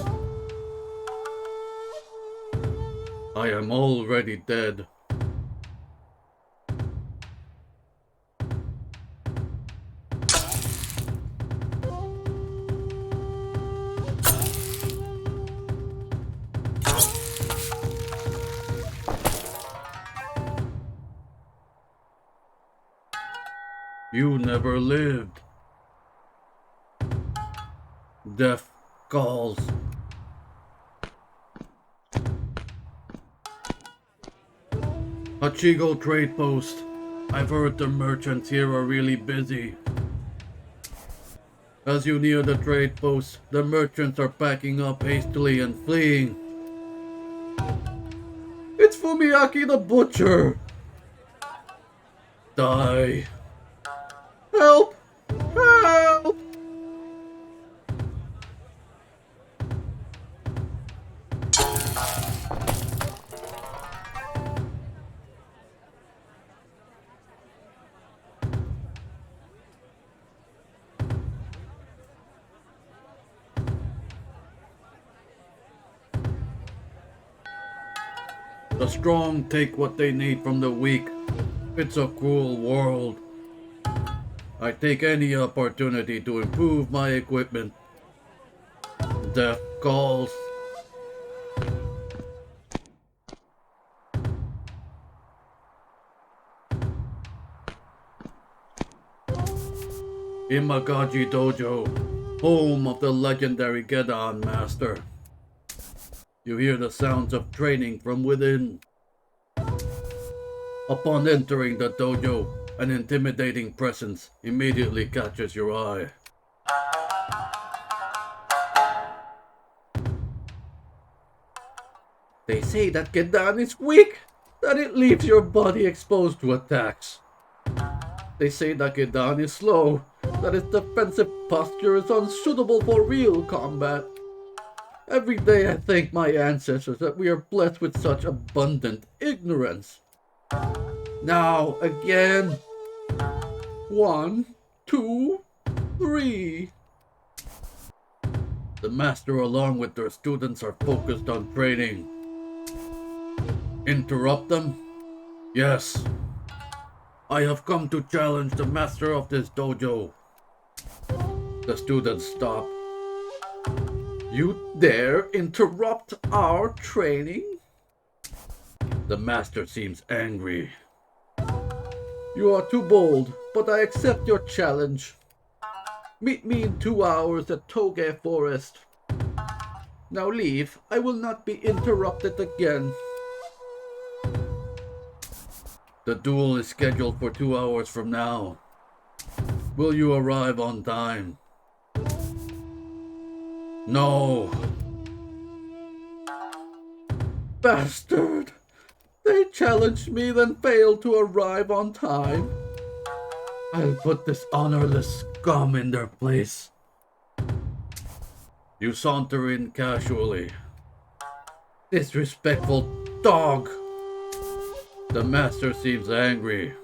I am already dead. You never lived. Death calls. Hachigo trade post. I've heard the merchants here are really busy. As you near the trade post, the merchants are packing up hastily and fleeing. It's Fumiaki the butcher! Die. Help! Help! The strong take what they need from the weak. It's a cruel world. I take any opportunity to improve my equipment. Death calls. Imagaji Dojo, home of the legendary Gedan Master. You hear the sounds of training from within. Upon entering the dojo, an intimidating presence immediately catches your eye. They say that Gedan is weak, that it leaves your body exposed to attacks. They say that Gedan is slow, that its defensive posture is unsuitable for real combat. Every day I thank my ancestors that we are blessed with such abundant ignorance. Now again. 1, 2, 3. The master along with their students are focused on training. Interrupt them? Yes. I have come to challenge the master of this dojo. The students stop. You dare interrupt our training? The master seems angry. You are too bold, but I accept your challenge. Meet me in 2 hours at Toge Forest. Now leave. I will not be interrupted again. The duel is scheduled for 2 hours from now. Will you arrive on time? No. Bastard! They challenged me, then failed to arrive on time. I'll put this honorless scum in their place. You saunter in casually. Disrespectful dog! The master seems angry.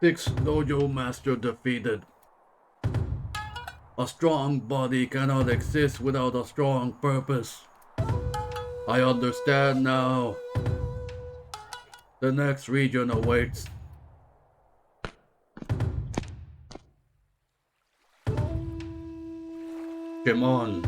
Sixth dojo master defeated. A strong body cannot exist without a strong purpose. I understand now. The next region awaits. Shimon.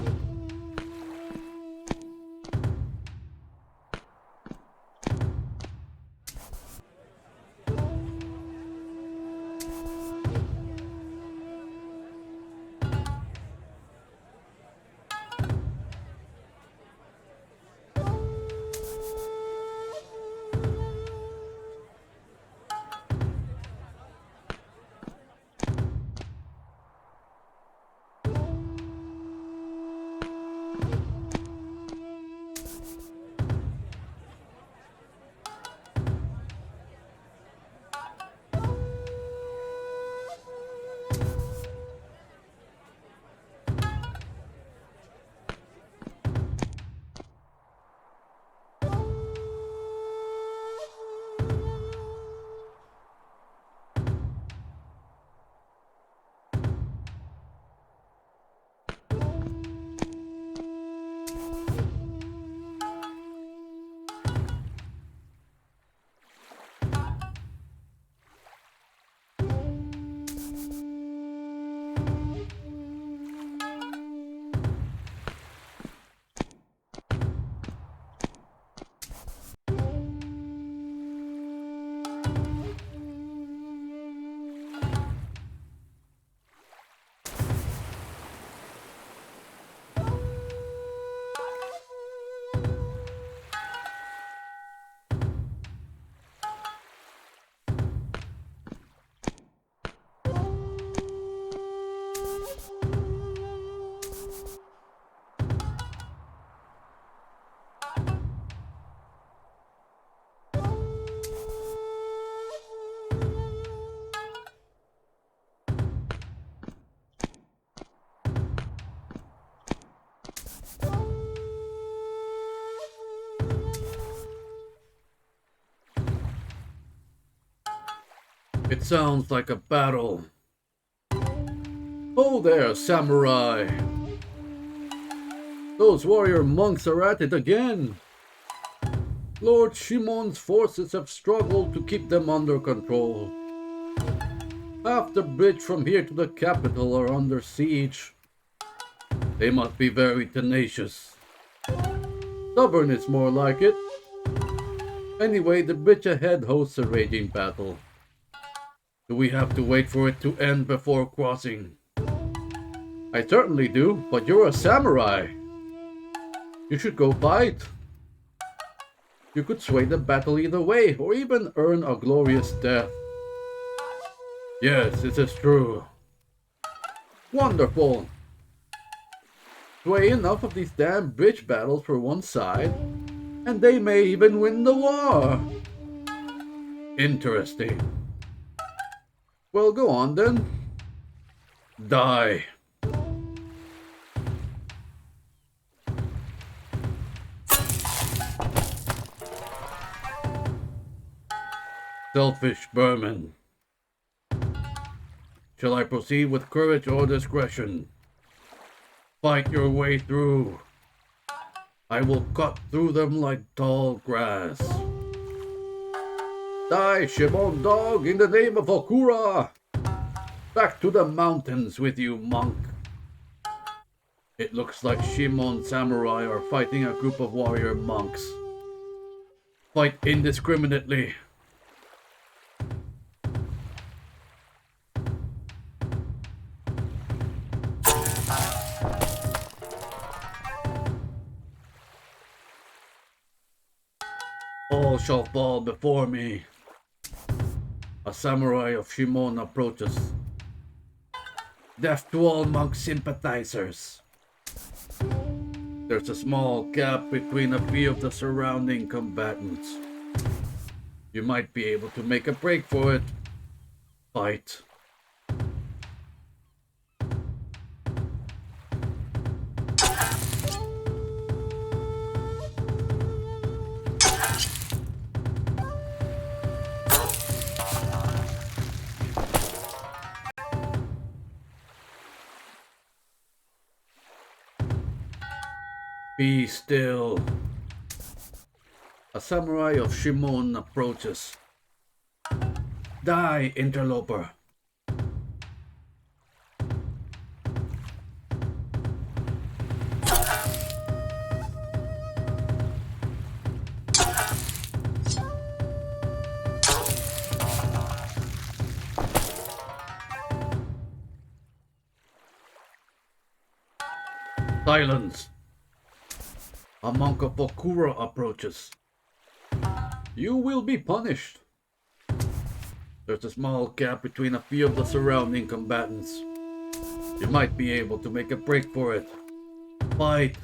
It sounds like a battle. Oh there, samurai! Those warrior monks are at it again! Lord Shimon's forces have struggled to keep them under control. Half the bridge from here to the capital are under siege. They must be very tenacious. Stubborn is more like it. Anyway, the bridge ahead hosts a raging battle. Do we have to wait for it to end before crossing? I certainly do, but you're a samurai. You should go fight. You could sway the battle either way, or even earn a glorious death. Yes, this is true. Wonderful. Sway enough of these damn bridge battles for one side, and they may even win the war. Interesting. Well, go on then. Die. Selfish vermin. Shall I proceed with courage or discretion? Fight your way through. I will cut through them like tall grass. Die, Shimon dog, in the name of Okura! Back to the mountains with you, monk. It looks like Shimon samurai are fighting a group of warrior monks. Fight indiscriminately. All shall fall before me. A samurai of Shimon approaches. Death to all monk sympathizers. There's a small gap between a few of the surrounding combatants. You might be able to make a break for it. Fight. Be still. A samurai of Shimon approaches. Die, interloper. Silence. A monk of Okura approaches. You will be punished. There's a small gap between a few of the surrounding combatants. You might be able to make a break for it. Fight.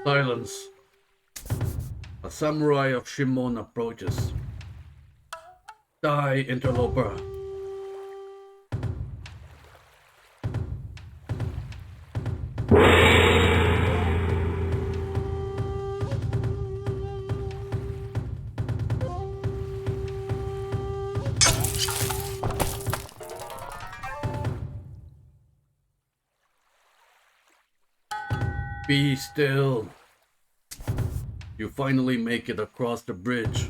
Silence. A samurai of Shimon approaches. Die, interloper. Be still. You finally make it across the bridge.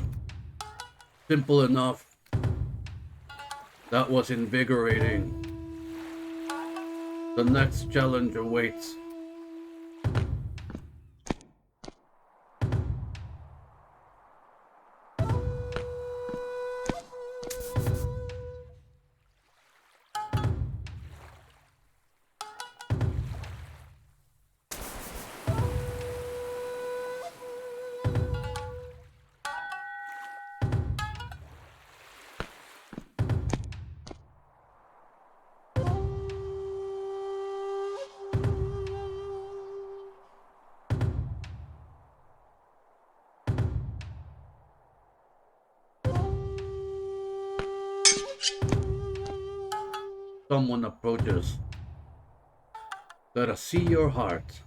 Simple enough. That was invigorating. The next challenge awaits. Someone approaches. Let us see your heart.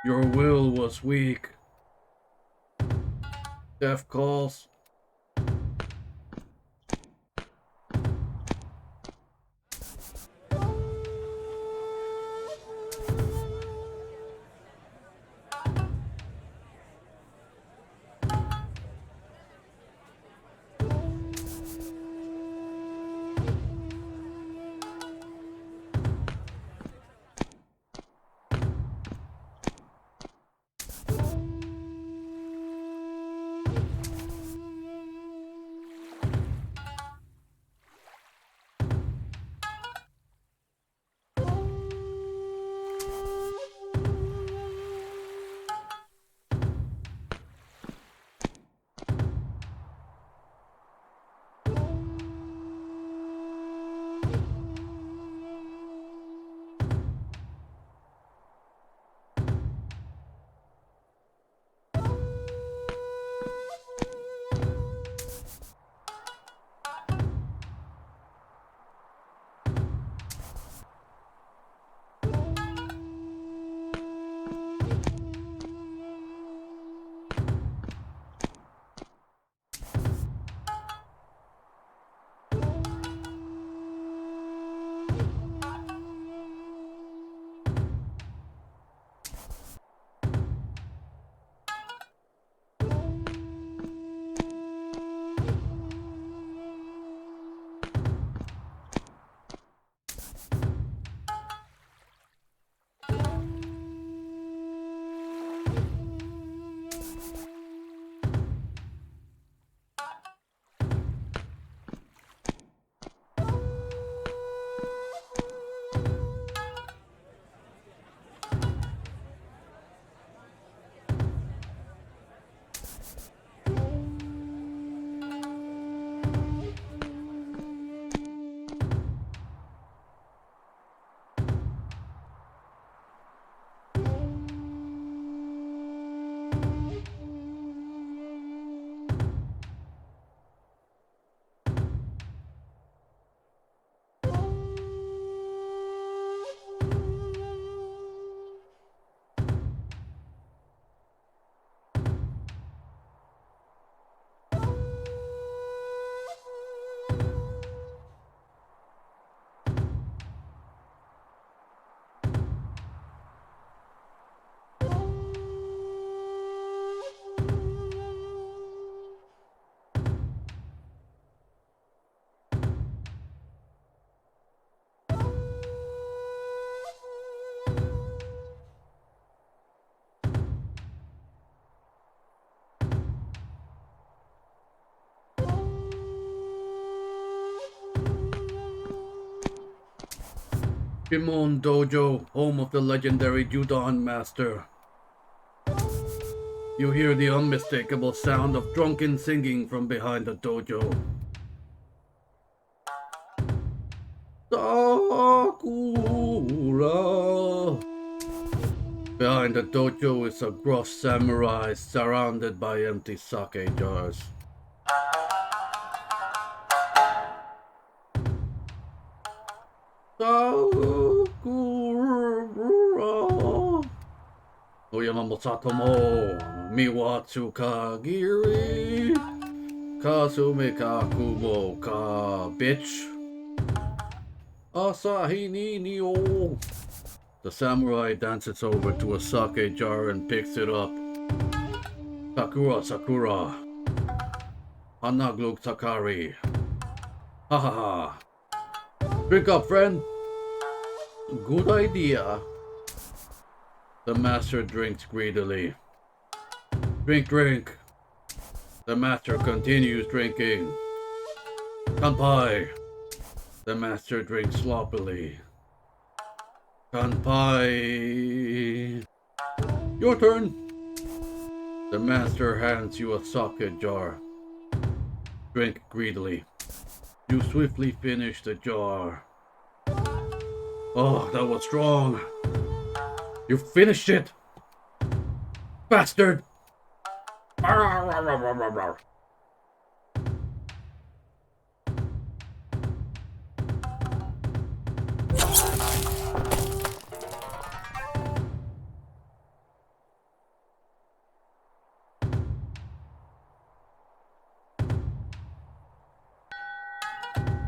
Your will was weak. Death calls. Shimon Dojo, home of the legendary Judon Master. You hear the unmistakable sound of drunken singing from behind the dojo. Sakura! Behind the dojo is a gruff samurai surrounded by empty sake jars. Sakura! Oyama Satomo, Miwatsu Kagiri, Kasume Kakumo Ka, bitch. Asahi Nio. The samurai dances over to a sake jar and picks it up. Sakura Sakura. Hanaglug Sakari. Ha ha ha. Drink up, friend. Good idea. The master drinks greedily. Drink, drink. The master continues drinking. Kanpai. The master drinks sloppily. Kanpai. Your turn. The master hands you a sake jar. Drink greedily. You swiftly finish the jar. Oh, that was strong. You finished it! Bastard!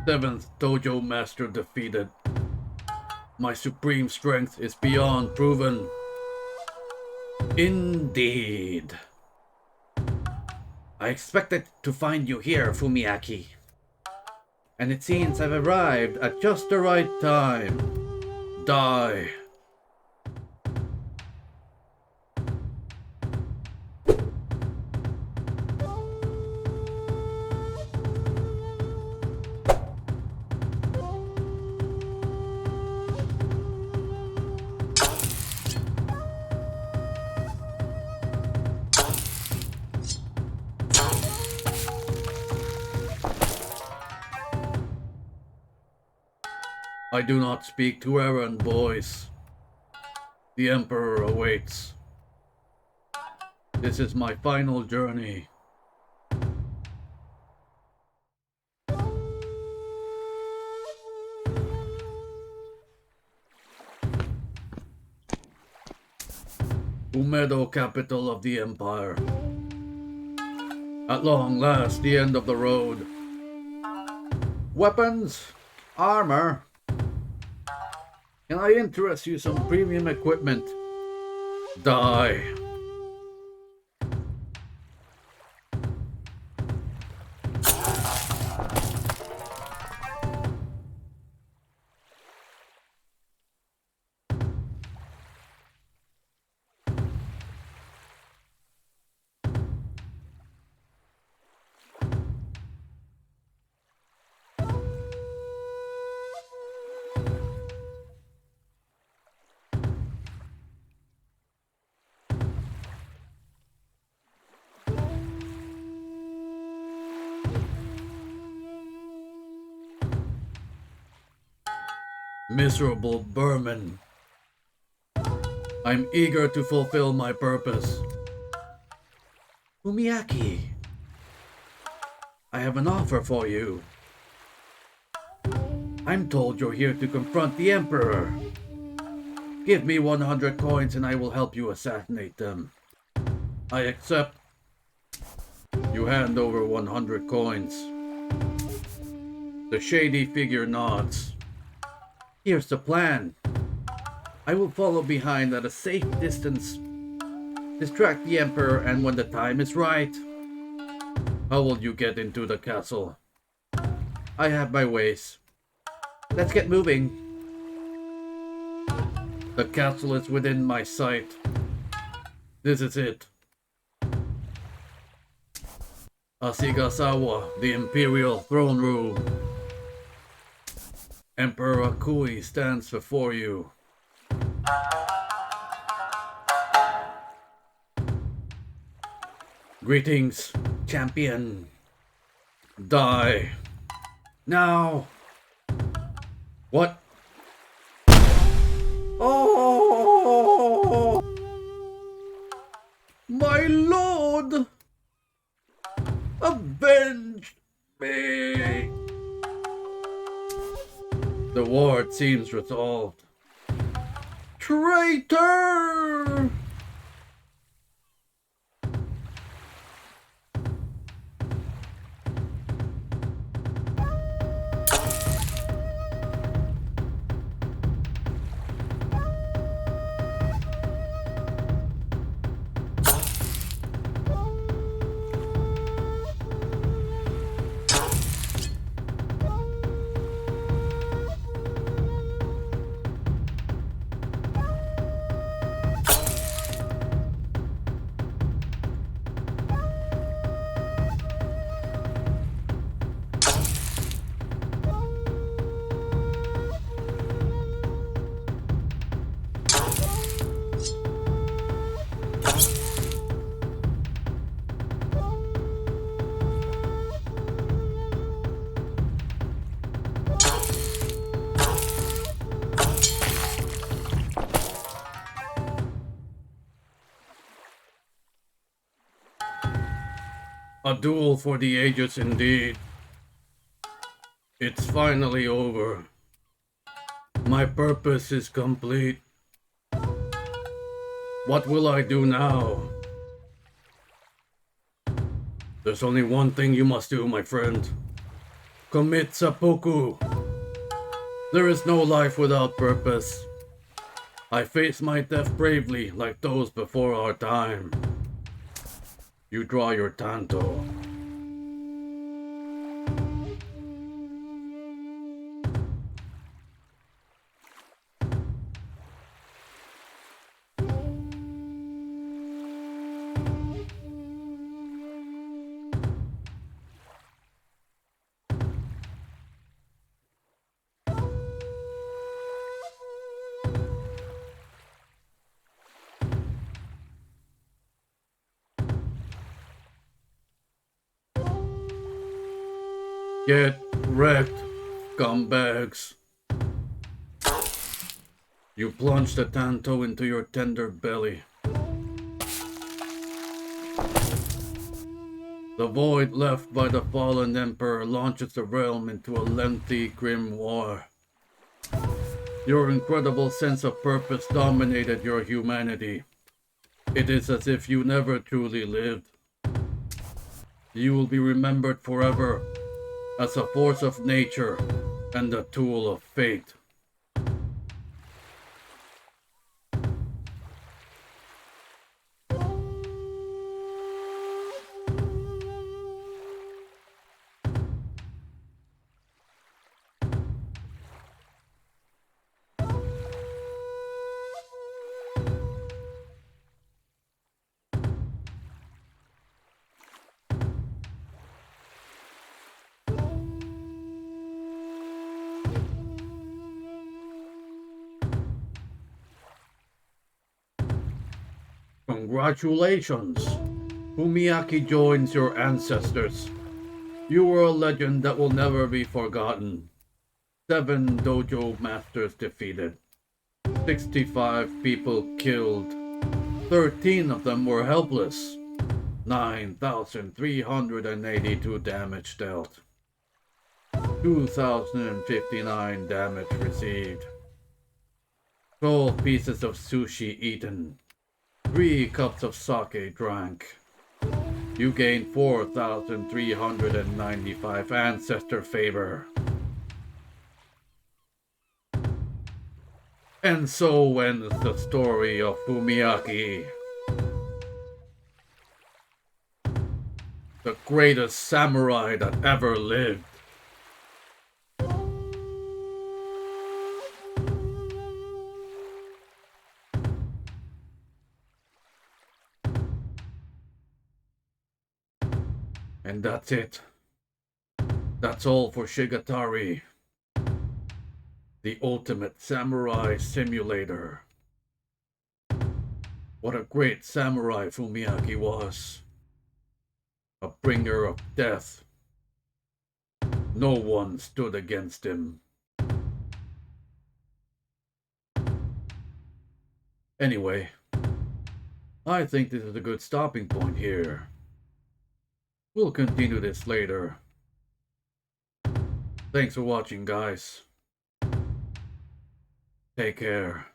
Seventh Dojo Master defeated. My supreme strength is beyond proven. Indeed. I expected to find you here, Fumiaki. And it seems I've arrived at just the right time. Die. I do not speak to errand boys. The Emperor awaits. This is my final journey. Umedo, capital of the Empire. At long last, the end of the road. Weapons, armor. Can I interest you some premium equipment? Die. Miserable vermin. I'm eager to fulfill my purpose. Fumiaki, I have an offer for you. I'm told you're here to confront the Emperor. Give me 100 coins and I will help you assassinate them. I accept. You hand over 100 coins. The shady figure nods. Here's the plan. I will follow behind at a safe distance, distract the Emperor, and when the time is right, how will you get into the castle? I have my ways. Let's get moving. The castle is within my sight. This is it. Asigasawa, the Imperial Throne Room. Emperor Akui stands before you. Greetings, champion. Die. Now. What? Oh! My lord! Avenge me! The war seems resolved. Traitor! A duel for the ages indeed. It's finally over. My purpose is complete. What will I do now? There's only one thing you must do, my friend. Commit seppuku. There is no life without purpose. I face my death bravely like those before our time. You draw your tanto. Get wrecked, scumbags. You plunge the tanto into your tender belly. The void left by the fallen emperor launches the realm into a lengthy, grim war. Your incredible sense of purpose dominated your humanity. It is as if you never truly lived. You will be remembered forever as a force of nature and a tool of fate. Congratulations! Fumiaki joins your ancestors. You were a legend that will never be forgotten. 7 dojo masters defeated. 65 people killed. 13 of them were helpless. 9,382 damage dealt. 2,059 damage received. 12 pieces of sushi eaten. 3 cups of sake drank. You gained 4,395 ancestor favor. And so ends the story of Fumiaki, the greatest samurai that ever lived. And that's it. That's all for Shigatari. The ultimate samurai simulator. What a great samurai Fumiaki was. A bringer of death. No one stood against him. Anyway, I think this is a good stopping point here. We'll continue this later. Thanks for watching, guys. Take care.